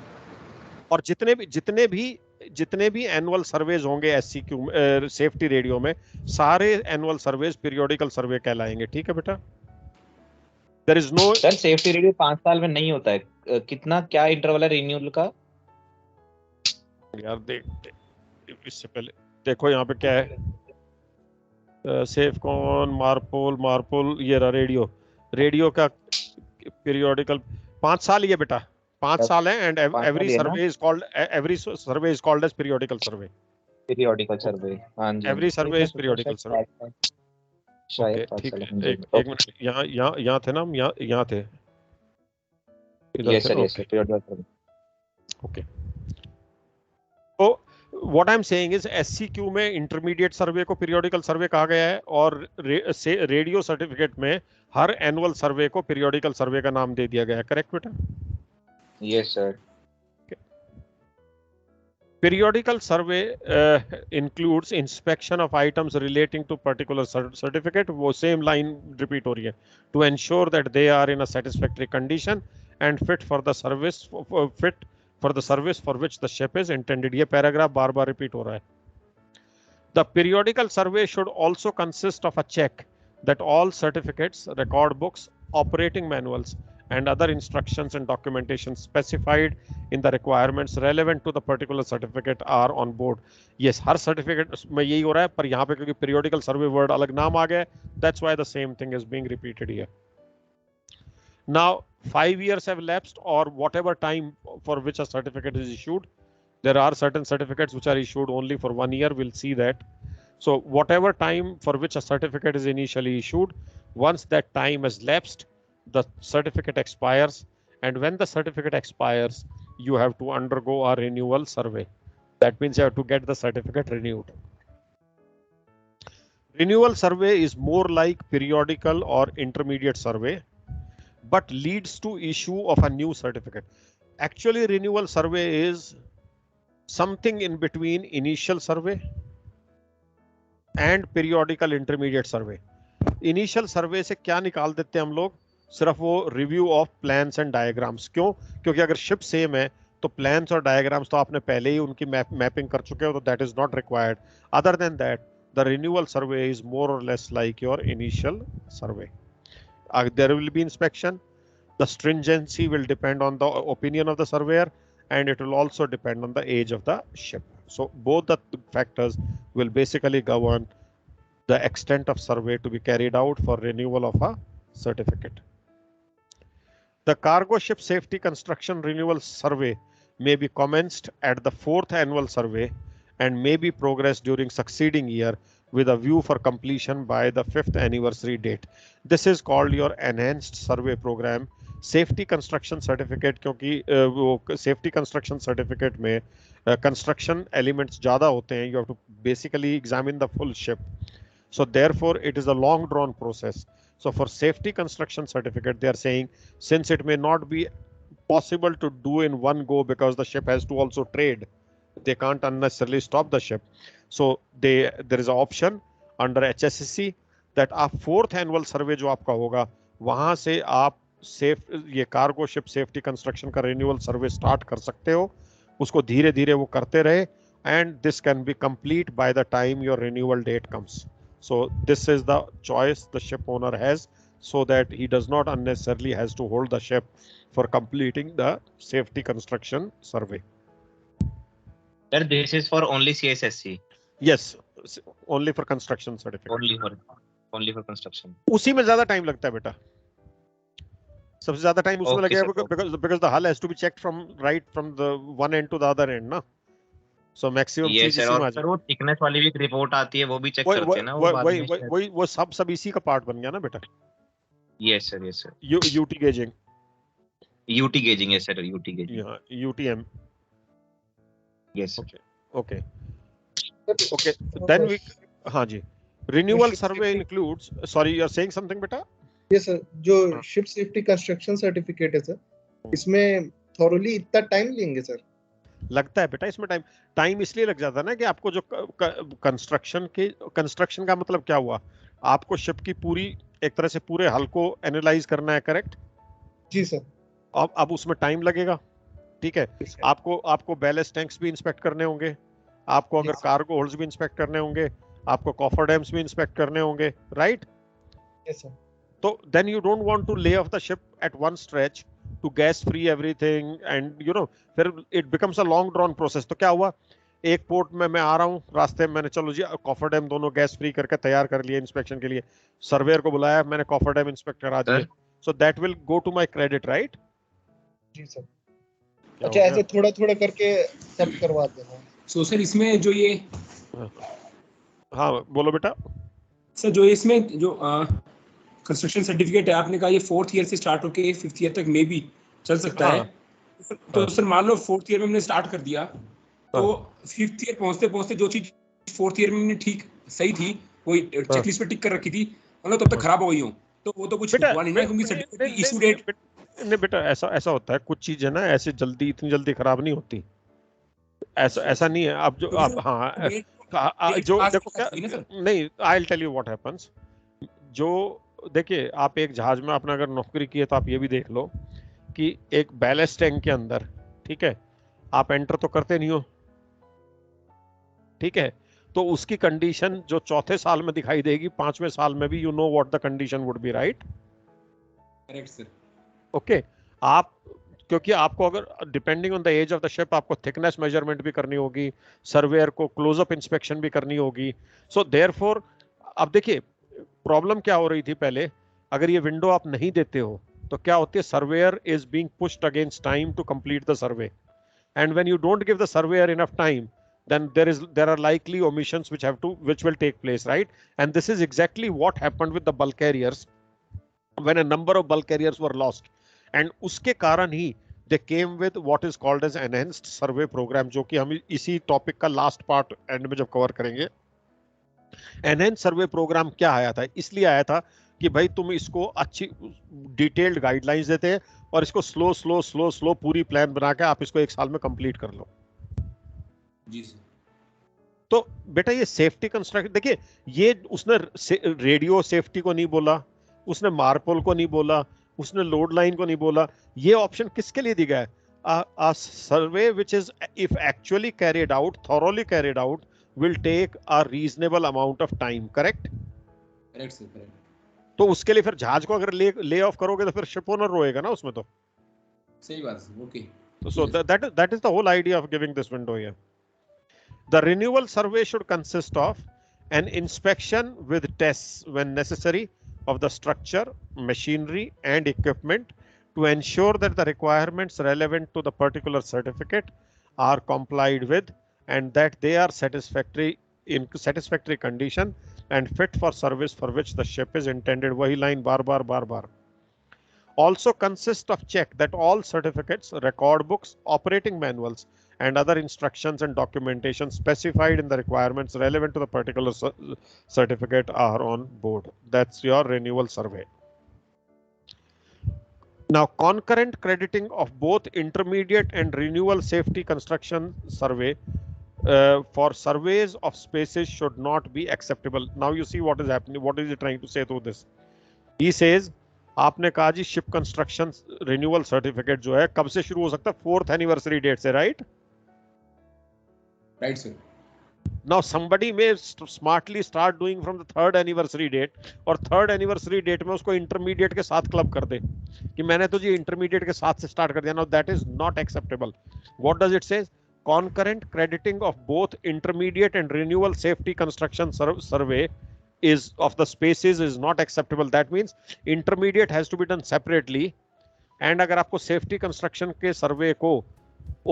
और जितने भी एनुअल सर्वेज होंगे एससीक्यू सेफ्टी रेडियो में, सारे एनुअल सर्वेज पीरियोडिकल सर्वे कहलाएंगे। ठीक है बेटा, there is no sir safety radio 5 साल में नहीं होता है, कितना क्या इंटरवल है रिन्यूअल का? यार देख इससे पहले देखो यहाँ पे क्या है, सेफकॉन मार्पोल ये रहा रेडियो का पीरियोडिकल 5 साल ही है बेटा, 5 साल है and every survey is called as periodical survey. हाँ जी, every survey is periodical survey. शायद ठीक है, एक मिनट, यहाँ थे ना हम, यहाँ थे, यस सर पीरियोडिकल सर्वे। ओके, तो what I am saying is SCQ में इंटरमीडिएट सर्वे को पीरियोडिकल सर्वे कहा गया है और रेडियो सर्टिफिकेट में हर एनुअल सर्वे को पीरियोडिकल सर्वे का नाम दे दिया गया है। करेक्ट बेटा? Yes sir. Periodical survey includes inspection of items relating to particular certificate, वो same line repeat हो रही है, to ensure that they are in a satisfactory condition and fit for the service for which the ship is intended। ये paragraph बार बार repeat हो रहा है। The periodical survey should also consist of a check that all certificates, record books, operating manuals and other instructions and documentation specified in the requirements relevant to the particular certificate are on board। yes, her certificate में यही हो रहा है, पर यहाँ पे क्योंकि periodical survey word अलग नाम आ गया है, that's why the same thing is being repeated here। now 5 years have lapsed or whatever time for which a certificate is issued, there are certain certificates which are issued only for 1 year, we'll see that। so whatever time for which a certificate is initially issued, once that time has lapsed, the certificate expires, and when the certificate expires, you have to undergo a renewal survey। that means you have to get the certificate renewed। renewal survey is more like periodical or intermediate survey but leads to issue of a new certificate। actually renewal survey is something in between initial survey and periodical intermediate survey। initial survey से क्या निकाल देते हैं हम लोग? सिर्फ वो review of plans and diagrams. क्यों? क्योंकि अगर शिप सेम है तो प्लान्स और डायग्राम्स तो आपने पहले ही उनकी मैपिंग कर चुके हो, तो that is not required. Other than that the renewal survey is more or less like your initial survey. There will be inspection, the stringency will depend on the opinion of the surveyor and it will also depend on the age of the ship। so both the factors will basically govern the extent of survey to be carried out for renewal of a certificate। The cargo ship safety construction renewal survey may be commenced at the 4th annual survey and may be progressed during succeeding year with a view for completion by the 5th anniversary date। This is called your enhanced survey program। Safety construction certificate, क्योंकि वो safety construction certificate में construction elements ज़्यादा होते हैं, you have to basically examine the full ship, so therefore it is a long drawn process। so for safety construction certificate they are saying, since it may not be possible to do in one go because the ship has to also trade, they can't unnecessarily stop the ship, so there is an option under HSSC that a 4th annual survey जो आपका होगा, वहां से आप ये cargo ship safety construction का renewal सर्वे start कर सकते हो। उसको धीरे धीरे वो करते रहे and this can be complete by the time your renewal that comes. so this is the choice the ship owner has, so that he does not unnecessarily has to hold the ship for completing the safety construction survey। Sir, this is for only CSSC? yes, only for construction certificate, only for construction। उसी में ज्यादा time लगता है बेटा, सबसे ज्यादा time उसमें लगेगा because the hull has to be checked from the one end to the other end ना। so maximum yes sir, और सर वो थिकनेस वाली भी एक रिपोर्ट आती है, वो भी चेक करते हैं ना वो बाद में। वो सब इसी का पार्ट बन गया ना बेटा। yes sir UT gauging, yes sir, UT gauging, UTM, yes okay। Okay, then we, हाँ जी, renewal survey includes, sorry, you are saying something बेटा? ये सर जो शिप सेफ्टी कंस्ट्रक्शन सर्टिफिकेट है सर, इसमें थॉरली इतना टाइम लेंगे सर? लगता है बेटा इसमें टाइम इसलिए लग जाता है ना कि आपको जो कंस्ट्रक्शन का मतलब क्या हुआ, आपको शिप की पूरी एक तरह से पूरे हल को एनालाइज करना है, करेक्ट? जी सर। अब उसमें टाइम लगेगा, ठीक है। आपको बैलेस्ट टैंक्स भी इंस्पेक्ट करने होंगे, आपको अगर कार्गो होल्ड्स भी इंस्पेक्ट करने होंगे, आपको कॉफर डैम्स भी इंस्पेक्ट करने होंगे, राइट? Yes sir. तो then you don't want to lay off the ship at one stretch to gas free everything and you know, फिर it becomes a long drawn process. तो क्या हुआ, एक port में मैं आ रहा हूँ, रास्ते में मैंने चलो जी कॉफर डैम दोनों गैस फ्री करके तैयार कर लिए इंस्पेक्शन के लिए, सर्वेयर को बुलाया, मैंने कॉफर डैम इंस्पेक्ट करा दिए, so that will go to my credit, right? जी सर। अच्छा, ऐसे थोड़ा थोड़ा करके सब करवा देना। सो सर इसमें जो ये, हाँ बोलो बेटा। सर जो इसमें जो कंस्ट्रक्शन सर्टिफिकेट है, आपने कहा ये 4th ईयर से स्टार्ट होके 5th ईयर तक मे भी चल सकता है, तो सर मान लो 4th ईयर में हमने स्टार्ट कर दिया, तो 5th ईयर पहुंचते पहुंचते जो चीज 4th ईयर में हमने ठीक सही थी, वही चेकलिस्ट पे टिक कर रखी थी, मतलब तब तक खराब हो गई हो, तो वो तो कुछ हुआ नहीं ना, क्योंकि सर्टिफिकेट की इशू डेट। नहीं बेटा, ऐसा होता है, कुछ चीजें ना ऐसे इतनी जल्दी खराब नहीं होती, ऐसा नहीं है। अब जो अब हाँ जो देखो क्या, नहीं, I will tell you what happens. जो देखिए, आप एक जहाज में आपने अगर नौकरी की है तो आप ये भी देख लो कि एक बैलेस्ट टैंक के अंदर, ठीक है, आप एंटर तो करते नहीं हो, ठीक है, तो उसकी कंडीशन जो चौथे साल में दिखाई देगी, 5वें साल में भी you know what the condition would be, right? Correct sir. Okay, आप क्योंकि आपको अगर depending on the age of the ship आपको थिकनेस मेजरमेंट भी करनी होगी, सर्वेयर को क्लोजअप इंस्पेक्शन भी करनी होगी, सो देयरफॉर अब देखिए प्रॉब्लम क्या हो रही थी पहले, अगर ये विंडो आप नहीं देते हो तो क्या होती है, surveyor is being pushed against time to complete the survey, and when you don't give the surveyor enough time, then there are likely omissions which will take place, right? And this is exactly what happened with the bulk carriers when a number of bulk carriers were lost, and उसके कारण ही they came with what is called as enhanced survey program, जो कि हम इसी topic का last part and में जब cover करेंगे। enhanced सर्वे प्रोग्राम क्या आया था, इसलिए आया था कि भाई तुम इसको अच्छी डिटेल्ड गाइडलाइंस देते हैं और इसको स्लो पूरी प्लान बना के आप इसको 1 साल में कंप्लीट कर लो। जी सर। तो बेटा ये सेफ्टी कंस्ट्रक्शन देखिए, ये उसने रेडियो सेफ्टी को नहीं बोला, उसने मार्पोल को नहीं बोला, उसने लोड लाइन को नहीं बोला, ये ऑप्शन किसके लिए दिया है? a survey which is if actually carried out, thoroughly carried out, will take a reasonable amount of time, correct? Correct sir, correct. तो उसके लिए फिर जहाज को अगर ले ऑफ करोगे तो फिर शिप ओनर रोएगा ना उसमें, तो सही बात है, okay. so that is the whole idea of giving this window here. The renewal survey should consist of an inspection with tests when necessary of the structure, machinery and equipment to ensure that the requirements relevant to the particular certificate are complied with and that they are in satisfactory condition and fit for service for which the ship is intended. वही line bar. Also consist of check that all certificates, record books, operating manuals and other instructions and documentation specified in the requirements relevant to the particular certificate are on board. That's your renewal survey. Now, concurrent crediting of both intermediate and renewal safety construction survey for surveys of spaces should not be acceptable. Now you see what is happening. What is he trying to say through this? He says, आपने कहा जी ship construction renewal certificate जो है कब से शुरू हो सकता है? 4th एनिवर्सरी डेट से, right? Right sir. Now somebody may smartly start doing from the 3rd anniversary date, और 3rd anniversary date में उसको इंटरमीडिएट के साथ क्लब कर दे कि मैंने तो जी इंटरमीडिएट के साथ से स्टार्ट कर दिया। Now that is not acceptable. What does it say? Concurrent crediting of both intermediate and renewal safety construction survey is of the spaces is not acceptable. That means intermediate has to be done separately, and अगर आपको safety construction के survey को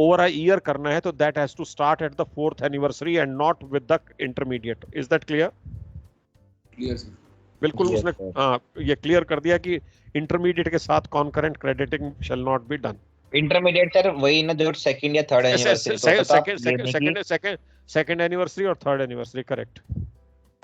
over a year करना है तो that has to start at the 4th anniversary and not with the intermediate. Is that clear? Clear sir. बिल्कुल उसने ये क्लियर कर दिया कि intermediate के साथ concurrent crediting shall not be done. Intermediate sir वही ना जो सेकंड या थर्ड एनिवर्सरी सेकंड एनिवर्सरी और थर्ड एनिवर्सरी, करेक्ट।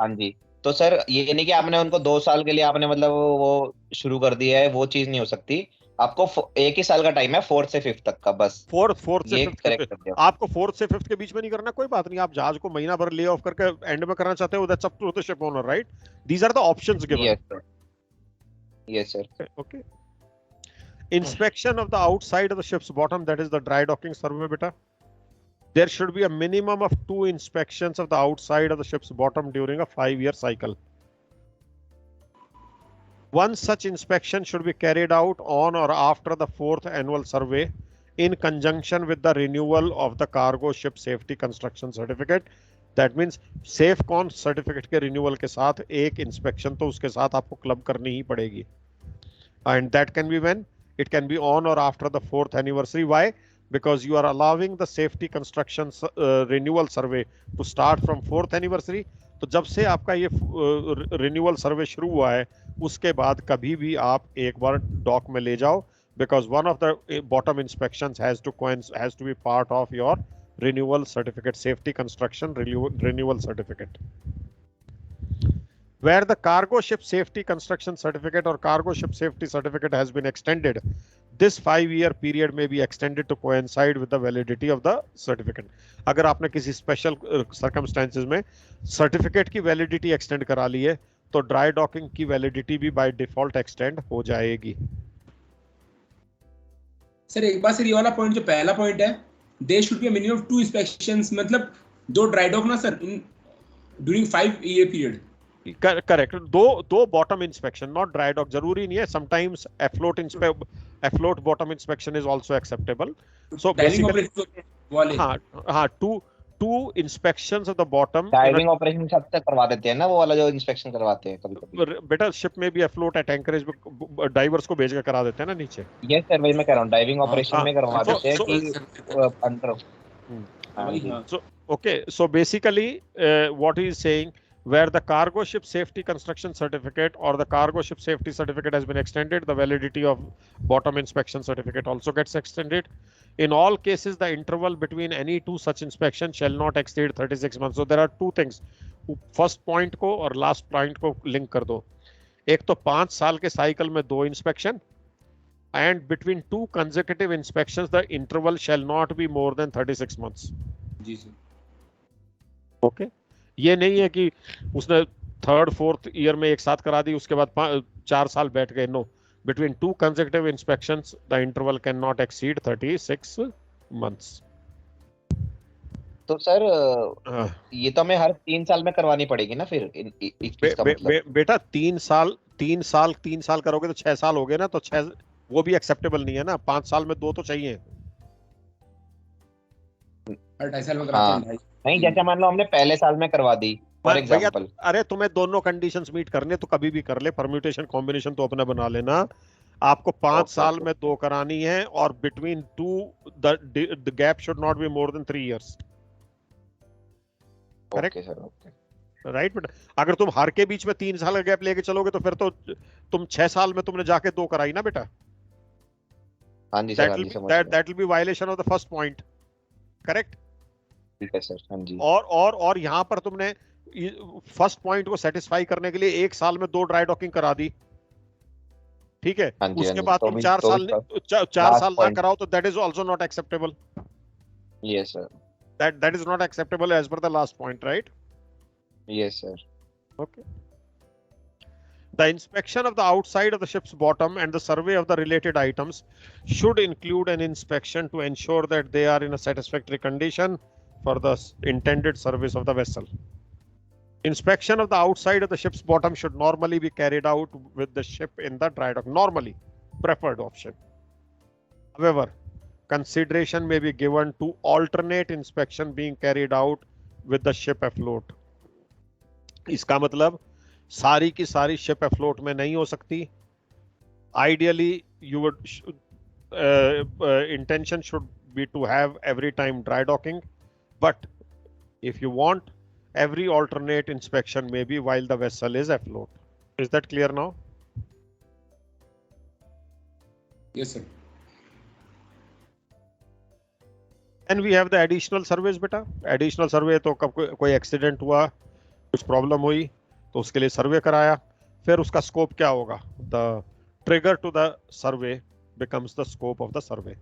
हाँ जी, तो सर ये नहीं कि आपने उनको 2 साल के लिए आपने मतलब वो शुरू कर दिया है, वो चीज नहीं हो सकती। आपको 1 ही साल का टाइम है 4th से 5th तक का, बस फोर्थ से ये फिफ्थ करेक्ट कर दिया। आपको 4th से 5th के बीच में नहीं करना, कोई बात नहीं। आप जहाज को महीना भर ले ऑफ करके एंड में करना चाहते हो, that's up to the ship owner, right? These are the options given. Yes sir, yes sir. Okay. Inspection of the outside of the ship's bottom, that is the dry docking survey, beta. There should be a minimum of 2 inspections of the outside of the ship's bottom during a 5-year cycle. One such inspection should be carried out on or after the 4th annual survey in conjunction with the renewal of the cargo ship safety construction certificate. That means SafeCon certificate के renewal के साथ एक inspection तो उसके साथ आपको club करनी ही पड़ेगी. And that can be when? It can be on or after the 4th anniversary. Why? Because you are allowing the safety construction renewal survey to start from 4th anniversary. तो जब से आपका ये renewal survey शुरू हुआ है, उसके बाद कभी भी आप एक बार डॉक में ले जाओ, because one of the bottom inspections has to be part of your renewal certificate, safety construction renewal certificate. Where the cargo ship safety construction certificate or cargo ship safety certificate has been extended, this 5-year period may be extended to coincide with the validity of the certificate. अगर आपने किसी special circumstances में certificate की validity extend करा ली है, तो dry docking की validity भी by default extend हो जाएगी। सर एक बार सर ये वाला पॉइंट जो पहला पॉइंट है, there should be a minimum of 2 inspections, मतलब 2 dry dock ना sir during 5-year period. Correct, दो bottom inspection, not dry dock. जरूरी नहीं है, sometimes afloat bottom inspection is also acceptable. So basically हाँ two inspections of the bottom. Diving operation सबसे करवा देते हैं ना, वो वाला जो इंस्पेक्शन करवाते हैं कभी-कभी। बेटा शिप में भी एफ्लोट एट एंकरेज डाइवर्स को भेज के करा देते हैं ना नीचे। यस सर, वही मैं कह रहा हूं, डाइविंग ऑपरेशन में करवा देते हैं कि under. So okay, so basically what he is saying, where the cargo ship safety construction certificate or the cargo ship safety certificate has been extended, the validity of bottom inspection certificate also gets extended. In all cases, the interval between any 2 such inspections shall not exceed 36 months. So there are 2 things. First point को और last point को link कर दो। एक तो 5 साल के cycle में 2 inspection, and between 2 consecutive inspections, the interval shall not be more than 36 months. Ji sir. Okay. ये नहीं है कि उसने 3rd 4th ईयर में एक साथ करा दी, उसके बाद 4 साल बैठ गए। No, between 2 consecutive inspections the interval cannot exceed 36 months. तो सर ये तो हमें हर 3 साल में करवानी पड़ेगी ना फिर इसका मतलब? बेटा 3 साल करोगे तो 6 साल हो गए ना, तो 6 वो भी एक्सेप्टेबल नहीं है ना। 5 साल में 2 तो चाहिए। हर 2.5 साल में कराते हैं। नहीं, जैसे मान लो हमने पहले साल में करवा दी फॉर एग्जांपल। अरे तुम्हें दोनों कंडीशंस मीट करने तो कभी भी कर ले, परम्यूटेशन कॉम्बिनेशन तो अपना बना लेना। आपको 5 साल में 2 करानी है, और between 2 the gap should not be more than 3 years. Correct sir, okay right. But अगर तुम हर के बीच में 3 साल का गैप लेके चलोगे तो फिर तो तुम 6 साल में तुमने जाके 2 कराई ना बेटा। हाँ जी sir, that will be violation of the first point. Correct. ठीक है सर, हाँ जी। और यहाँ पर तुमने फर्स्ट पॉइंट को सेटिस्फाई करने के लिए 1 साल में 2 ड्राई डॉकिंग करा दी, ठीक है। उसके बाद तुम 4 साल ना कराओ तो that is also not acceptable. Yes sir, that is not acceptable as per the last point, right? Yes sir. Okay. The inspection of the outside of the ship's bottom and the survey of the related items should include an inspection to ensure that they are in a satisfactory condition for the intended service of the vessel. Inspection of the outside of the ship's bottom should normally be carried out with the ship in the dry dock. Normally, preferred option. However, consideration may be given to alternate inspection being carried out with the ship afloat. इसका मतलब सारी की सारी ship afloat में नहीं हो सकती। Ideally, you would intention should be to have every time dry docking, but if you want, every alternate inspection may be while the vessel is afloat. Is that clear now? Yes sir. Then we have the additional surveys बेटा. Additional survey तो कब कोई accident हुआ, कुछ problem हुई तो उसके लिए सर्वे कराया. फिर उसका स्कोप क्या होगा? The trigger to the survey becomes the scope of the survey.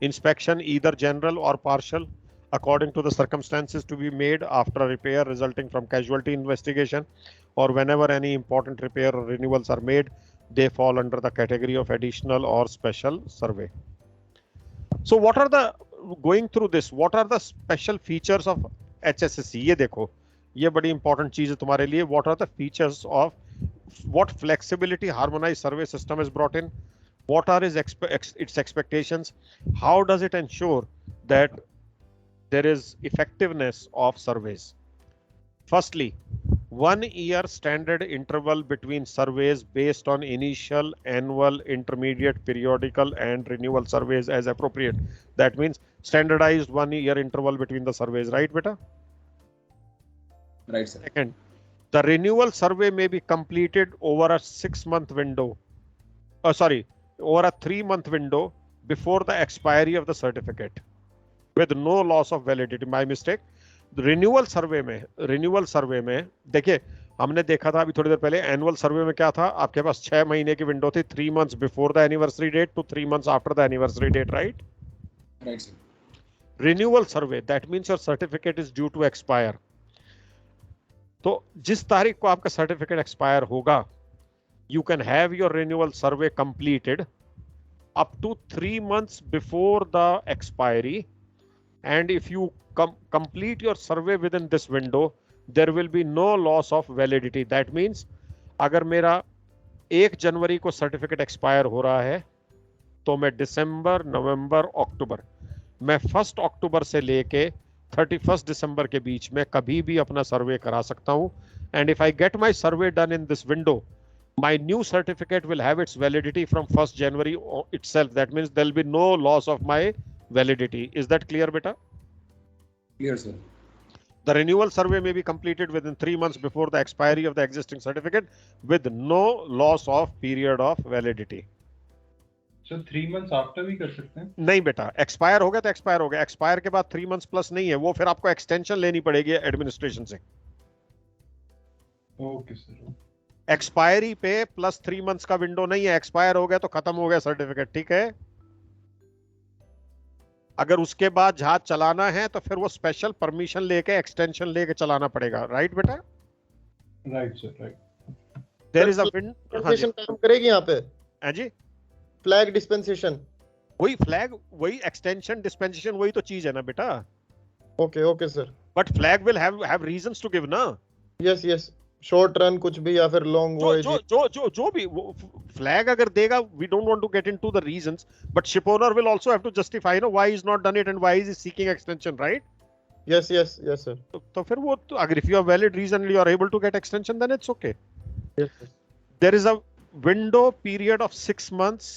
Inspection either general or partial according to the circumstances to be made after a repair resulting from casualty investigation, or whenever any important repair or renewals are made, they fall under the category of additional or special survey. So what are the, going through this, what are the special features of HSSC? ये देखो, ये बड़ी important चीज है तुम्हारे लिए. What are the features of, what flexibility harmonized survey system is brought in? What are its expectations? How does it ensure that there is effectiveness of surveys? Firstly, 1 year standard interval between surveys based on initial, annual, intermediate, periodical and renewal surveys as appropriate. That means standardized 1 year interval between the surveys, right beta? Right, sir. Second, the renewal survey may be completed over a 6-month window. Over a 3-month window before the expiry of the certificate with no loss of validity. My mistake. Renewal survey में देखिए, हमने देखा था अभी थोड़ी देर पहले, annual survey में क्या था, आपके पास 6 महीने की विंडो थी, 3 months before the anniversary date to 3 months after the anniversary date, right? Right sir. Renewal survey, that means your certificate is due to expire. तो जिस तारीख को आपका सर्टिफिकेट एक्सपायर होगा, you can have your renewal survey completed up to 3 months before the expiry, and if you complete your survey within this window, there will be no loss of validity. That means अगर मेरा 1 जनवरी को certificate expire हो रहा है, तो मैं दिसंबर, नवंबर, अक्टूबर, मैं 1 अक्टूबर से लेके 31 दिसंबर के बीच में कभी भी अपना सर्वे करा सकता हूं. And if I get my survey done in this window, my new certificate will have its validity from 1st January itself. That means there will be no loss of my validity. Is that clear, beta? Clear, sir. The renewal survey may be completed within 3 months before the expiry of the existing certificate with no loss of period of validity. So 3 months after भी कर सकते हैं? नहीं बेटा, expire हो गया तो expire हो गया. एक्सपायर के बाद 3 months प्लस नहीं है, वो फिर आपको एक्सटेंशन लेनी पड़ेगी एडमिनिस्ट्रेशन से. Okay sir. एक्सपायरी पे प्लस 3 months का विंडो नहीं है. एक्सपायर हो गया तो खत्म हो गया सर्टिफिकेट, ठीक है? अगर उसके बाद जहाज चलाना है तो फिर वो स्पेशल परमिशन लेके, एक्सटेंशन लेके चलाना पड़ेगा, राइट बेटा? Right sir, right. There is a window. Dispensation काम करेगी यहाँ पे? हां जी, फ्लैग डिस्पेंसेशन. वही फ्लैग, वही एक्सटेंशन, डिस्पेंसेशन, वही तो चीज है ना बेटा. Okay okay sir. But flag will have reasons to give ना. Yes yes. शॉर्ट रन कुछ भी या फिर लॉन्ग वॉयज, जो भी फ्लैग अगर देगा, we don't want to get into the reasons, but ship owner will also have to justify no why is not done it and why is seeking extension, right? Yes yes yes sir. तो फिर वो तो, अगर if you have valid reason you are able to get extension, then it's okay. Yes. There is a window period of 6 months,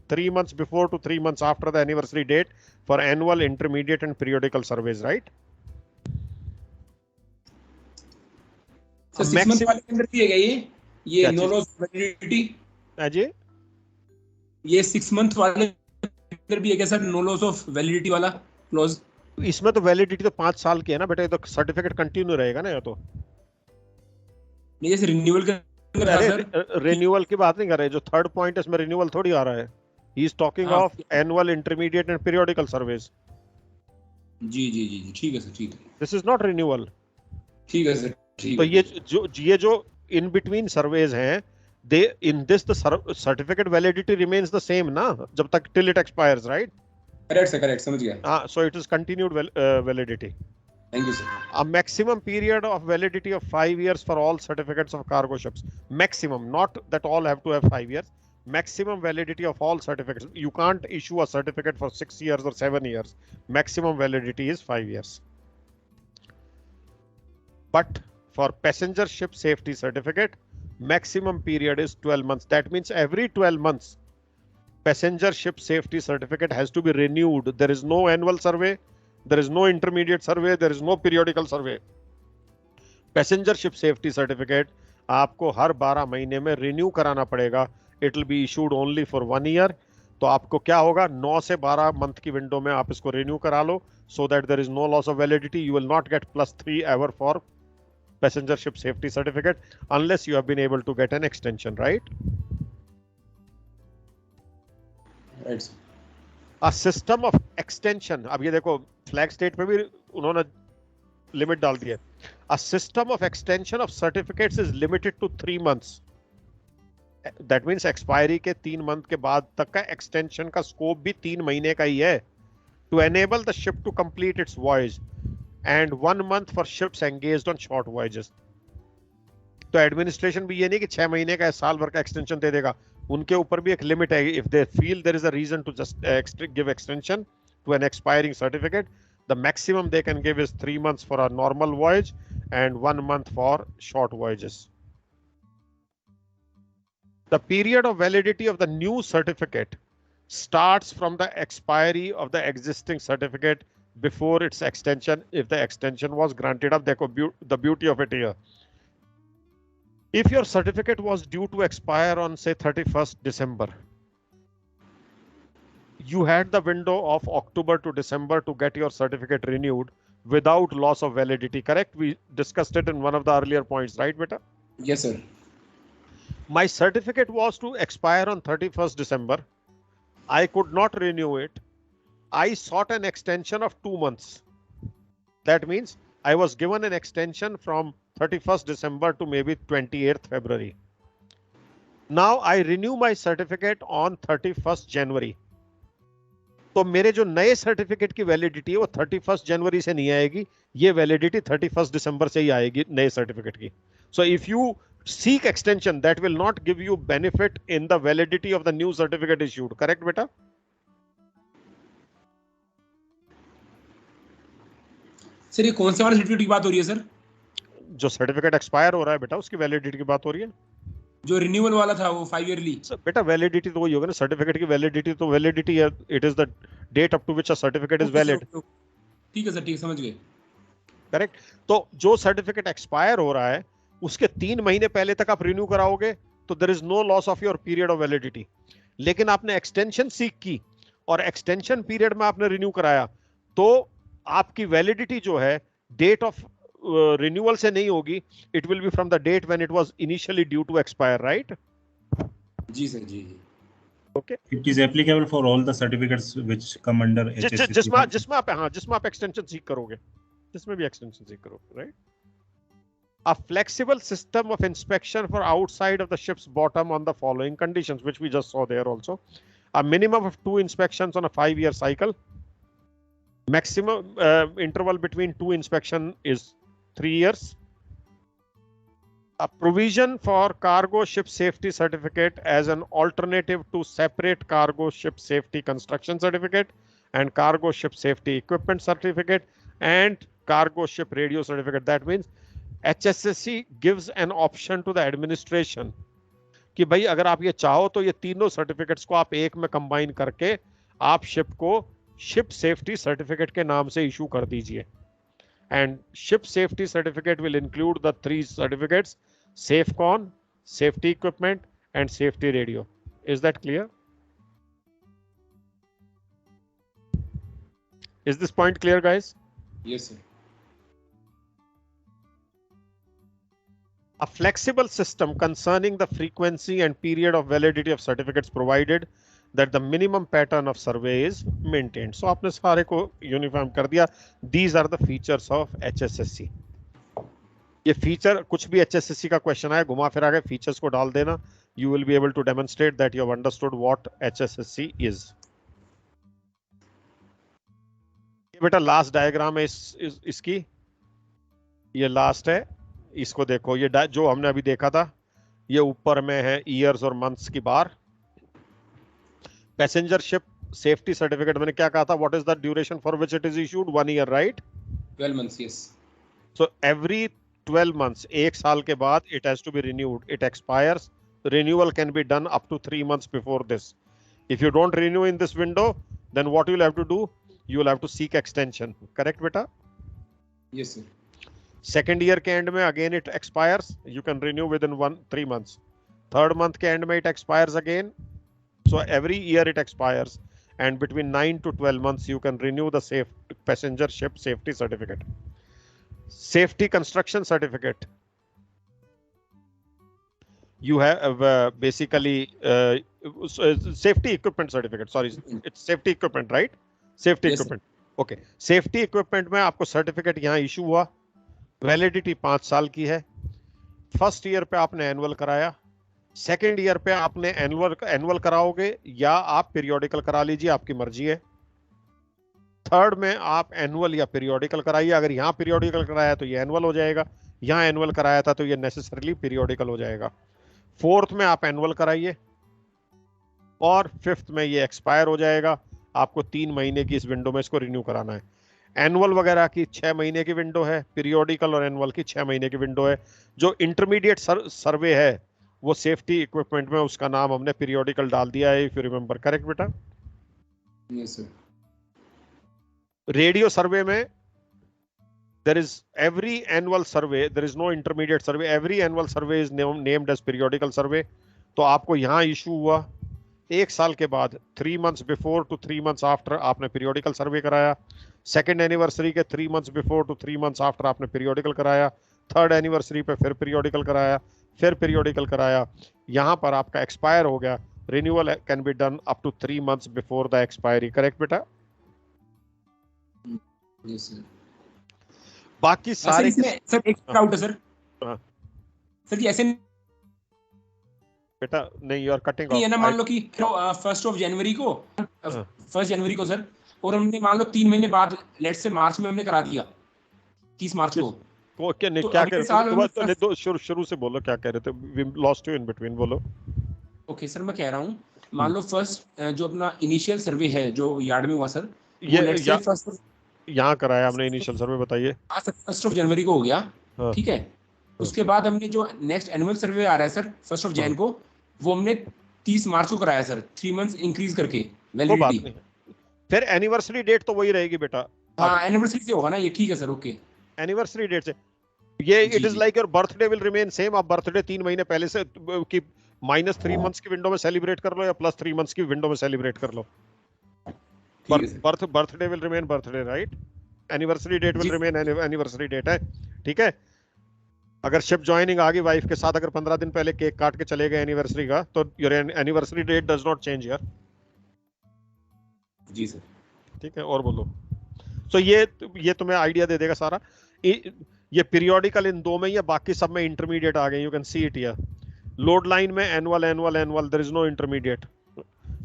3 months before to 3 months after the anniversary date for annual, intermediate and periodical surveys, right? Sir 6 month वाले के अंदर भी है ये no loss validity? हां जी, ये 6 month वाले के अंदर भी है क्या sir, no loss of validity वाला क्लॉज? इसमें तो वैलिडिटी तो 5 साल की है ना बेटा, ये तो सर्टिफिकेट कंटिन्यू रहेगा ना. ये तो नहीं, जैसे रिन्यूअल का सर, रिन्यूअल की बात नहीं कर रहे. जो थर्ड पॉइंट है इसमें रिन्यूअल थोड़ी आ रहा है. He is talking of annual, intermediate and periodical surveys. जी जी जी, ठीक है सर, ठीक है. This is not renewal. ठीक है सर. तो ये जो इन बिटवीन सर्वेज हैं, they in this the certificate validity remains the same ना, जब तक till it expires, right? Correct sir, correct, समझ गया. हां, so it is continued validity. Thank you sir. A maximum period of validity of 5 years for all certificates of cargo ships. Maximum, not that all have to have 5 years. Maximum validity of all certificates. You can't issue a certificate for 6 years or 7 years. Maximum validity is 5 years. But for passenger ship safety certificate, maximum period is 12 months. That means every 12 months, passenger ship safety certificate has to be renewed. There is no annual survey. There is no intermediate survey. There is no periodical survey. Passenger ship safety certificate आपको हर 12 महीने में renew कराना पड़ेगा. It will be issued only for 1 year. तो आपको क्या होगा, 9 से 12 मंथ की विंडो में आप इसको रिन्यू करा लो, so that there is no loss of validity. You will not get +3 ever for passenger ship safety certificate unless you have been able to get an extension, right? Right. A system of extension, अब ये देखो flag state पे भी उन्होंने limit डाल दी है. A system of extension of certificates is limited to 3 months. That means expiry के 3 month के बाद तक का extension का स्कोप भी 3 महीने का ही है. To enable the ship to complete its voyage and 1 month for ships engaged on short voyages. तो एडमिनिस्ट्रेशन भी ये नहीं कि 6 महीने का साल भर का एक्सटेंशन दे देगा, उनके ऊपर भी एक लिमिट है. If they feel there is a reason to just give extension to an expiring certificate, the maximum they can give is 3 months for a normal voyage and 1 month for short voyages. The period of validity of the new certificate starts from the expiry of the existing certificate before its extension, if the extension was granted. Up the beauty of it here. If your certificate was due to expire on say 31st December, you had the window of October to December to get your certificate renewed without loss of validity, correct? We discussed it in one of the earlier points, right, beta? Yes, sir. My certificate was to expire on 31st December. I could not renew it. I sought an extension of 2 months. That means I was given an extension from 31st December to maybe 28th February. Now I renew my certificate on 31st January. तो मेरे जो नए certificate की validity है वो 31st जनवरी से नहीं आएगी, ये वैलिडिटी 31st दिसंबर से ही आएगी नए सर्टिफिकेट की. So if you seek extension, that will not give you benefit in the validity of the new certificate issued, correct beta? Sir ये कौन से वाले सर्टिफिकेट की बात हो रही है सर? जो सर्टिफिकेट एक्सपायर हो रहा है बेटा उसकी वैलिडिटी की बात हो रही है. जो रिन्यूअल वाला था वो 5 ईयरली. बेटा वैलिडिटी तो वही होगा ना, सर्टिफिकेट की वैलिडिटी तो वैलिडिटी है, it is the date up to which a certificate is valid. ठीक है सर, ठीक है, समझ गए. करेक्ट. तो जो सर्टिफिकेट एक्सपायर हो रहा है उसके 3 महीने पहले तक आप रिन्यू कराओगे तो there is no loss of your period of validity. लेकिन आपने एक्सटेंशन सीख की और एक्सटेंशन पीरियड में आपने रिन्यू कराया तो आपकी वैलिडिटी जो है डेट ऑफ रिन्यूअल से नहीं होगी, it will be from the date when it was initially due to expire, right? जी सर, जी. Okay. It is applicable for all the certificates which come under HSCC. जिसमें आप extension सीख करोगे, जिसमें भी एक्सटेंशन सीख करोगे, right? A flexible system of inspection for outside of the ship's bottom on the following conditions, which we just saw there also. A minimum of 2 inspections on a 5-year cycle. Maximum interval between 2 inspections is 3 years. A provision for cargo ship safety certificate as an alternative to separate cargo ship safety construction certificate and cargo ship safety equipment certificate and cargo ship radio certificate. That means HSSC gives an option to the administration कि भाई अगर आप ये चाहो तो ये तीनों certificates को आप एक में कंबाइन करके आप शिप को शिप सेफ्टी सर्टिफिकेट के नाम से इशू कर दीजिए. And ship safety certificate will include the 3 certificates, SAFCON, safety equipment and safety radio. Is that clear? Is this point clear guys? Yes sir. A flexible system concerning the frequency and period of validity of certificates provided that the minimum pattern of survey is maintained. So आपने सारे को uniform कर दिया. These are the features of HSSC. ये feature कुछ भी HSSC का question आए घुमा फिरा के फीचर्स को डाल देना. You will be able to demonstrate that you have understood what HSSC is. ये बेटा लास्ट डायग्राम है इसकी, ये लास्ट है. इसको देखो, ये जो हमने अभी देखा था ये ऊपर में है ईयर्स और मंथ्स की बार. पैसेंजर शिप सेफ्टी सर्टिफिकेट मैंने क्या कहा था, what is the duration for which it is issued? 1 year, right? 12 months, yes. So every 12 months, 1 साल के बाद it has to be renewed. It expires. Renewal can be done up to 3 months before this. If you don't renew in this window then what you will have to do, you will have to seek extension. Correct बेटा? Yes sir. Second year के end में again it expires, you can renew within 3 months. Third month के end में it expires again, So every year it expires, and between 9 to 12 months you can renew the safe passenger ship safety certificate. Safety construction certificate, you have basically safety equipment certificate, sorry, it's safety equipment, right? Safety equipment, okay. Safety equipment में आपको certificate यहाँ issue हुआ, validity 5 साल की है। First year पे आपने annual कराया, सेकेंड ईयर पे आपने एनुअल कराओगे या आप पीरियोडिकल करा लीजिए, आपकी मर्जी है। थर्ड में आप एनुअल या पीरियोडिकल कराइए। अगर यहाँ पीरियोडिकल कराया तो ये एनुअल हो जाएगा, यहाँ एनुअल कराया था तो ये नेसेसरली पीरियोडिकल हो जाएगा। फोर्थ में आप एनुअल कराइए और फिफ्थ में ये एक्सपायर हो जाएगा। आपको 3 महीने की इस विंडो में इसको रिन्यू कराना है। एनुअल वगैरह की 6 महीने की विंडो है, पीरियोडिकल और एनुअल की 6 महीने की विंडो है। जो इंटरमीडिएट सर्वे है वो सेफ्टी इक्विपमेंट में उसका नाम हमने पीरियोडिकल डाल दिया है, इफ यू रिमेंबर, करेक्ट बेटा? Yes sir. रेडियो सर्वे में there is every annual survey, there is no intermediate survey, every annual survey is named as periodical survey। तो आपको यहाँ इशू हुआ 1 साल के बाद, 3 months before to 3 months after आपने periodical survey कराया। सेकेंड एनिवर्सरी के 3 months before to 3 months after आपने periodical कराया। थर्ड एनिवर्सरी पे फिर periodical कराया, फिर periodical कराया। यहाँ पर आपका एक्सपायर हो गया, renewal can be done up to 3 months before the expiry, correct बेटा? Yes sir. बाकी सारे इसमें सर एक डाउट है सर। हाँ। सर ये ऐसे बेटा नहीं, यू आर कटिंग नहीं है ना, मान लो कि 1 जनवरी को 1 जनवरी को सर, और हमने मान लो 3 महीने बाद, लेट से मार्च में हमने करा दिया, 30 मार्च को। वो क्या नहीं, तो क्या अगले कह रहे साल थे? तो शुरू से बोलो, क्या कह रहे थे? We lost you in between, बोलो। ओके सर, मैं कह रहा हूँ मान लो फर्स्ट जो अपना इनिशियल सर्वे है जो यार्ड में हुआ सर, ये यहाँ कराया हमने इनिशियल सर्वे, बताइए। 1 जनवरी को हो गया, हाँ। ठीक है। उसके बाद हमने जो नेक्स्ट एनुअल सर्वे आ रहा है सर 1 जैन को, वो हमने 30 मार्च को कराया सर, 3 मंथ्स इंक्रीज करके वैलिडिटी। फिर एनिवर्सरी डेट तो वही रहेगी बेटा। हाँ, एनिवर्सरी से होगा ना ये, ठीक है सर, ओके। एनिवर्सरी डेट से ये it is like your birthday will remain same. आप बर्थडे 3 महीने पहले से की -3 मंथ्स की विंडो में सेलिब्रेट कर लो या +3 मंथ्स की विंडो में सेलिब्रेट कर लो। Birthday will remain birthday, right? Anniversary date will remain anniversary date है, ठीक है। अगर शिप ज्वाइनिंग आ गई वाइफ के साथ, अगर 15 दिन पहले केक काट के चले गए एनिवर्सरी का, तो your anniversary date does not change यार। जी सर, ठीक है। और बोलो। सो ये तुम्हें आइडिया दे देगा सारा। ये पीरियोडिकल इन 2 में, या बाकी सब में इंटरमीडिएट आ गए, you can see it here. Load line में annual annual annual, there is no intermediate.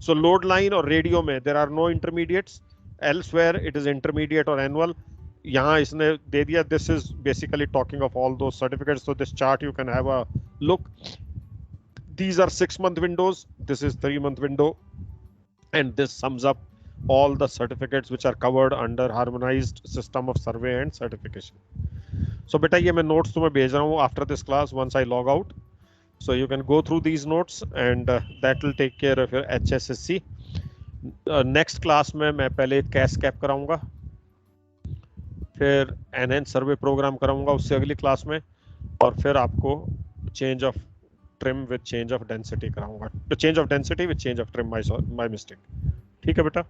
So load line और रेडियो में there are no intermediates, elsewhere it is intermediate or annual। यहाँ इसने दे दिया, this is basically talking of all those certificates। So this chart you can have a look, these are 6-month windows, this is 3-month window, and this sums up all the certificates which are covered under harmonized system of survey and certification। So बेटा ये मैं notes तुम्हें भेज रहा हूँ after this class once I log out। So you can go through these notes and that will take care of your HSSC। Next class में मैं पहले कैश कैप कराऊंगा, फिर एनहेंस सर्वे प्रोग्राम कराऊंगा उससे अगली क्लास में, और फिर आपको change of trim with change of density कराऊंगा। तो change of density with change of trim, my mistake. ठीक है बेटा।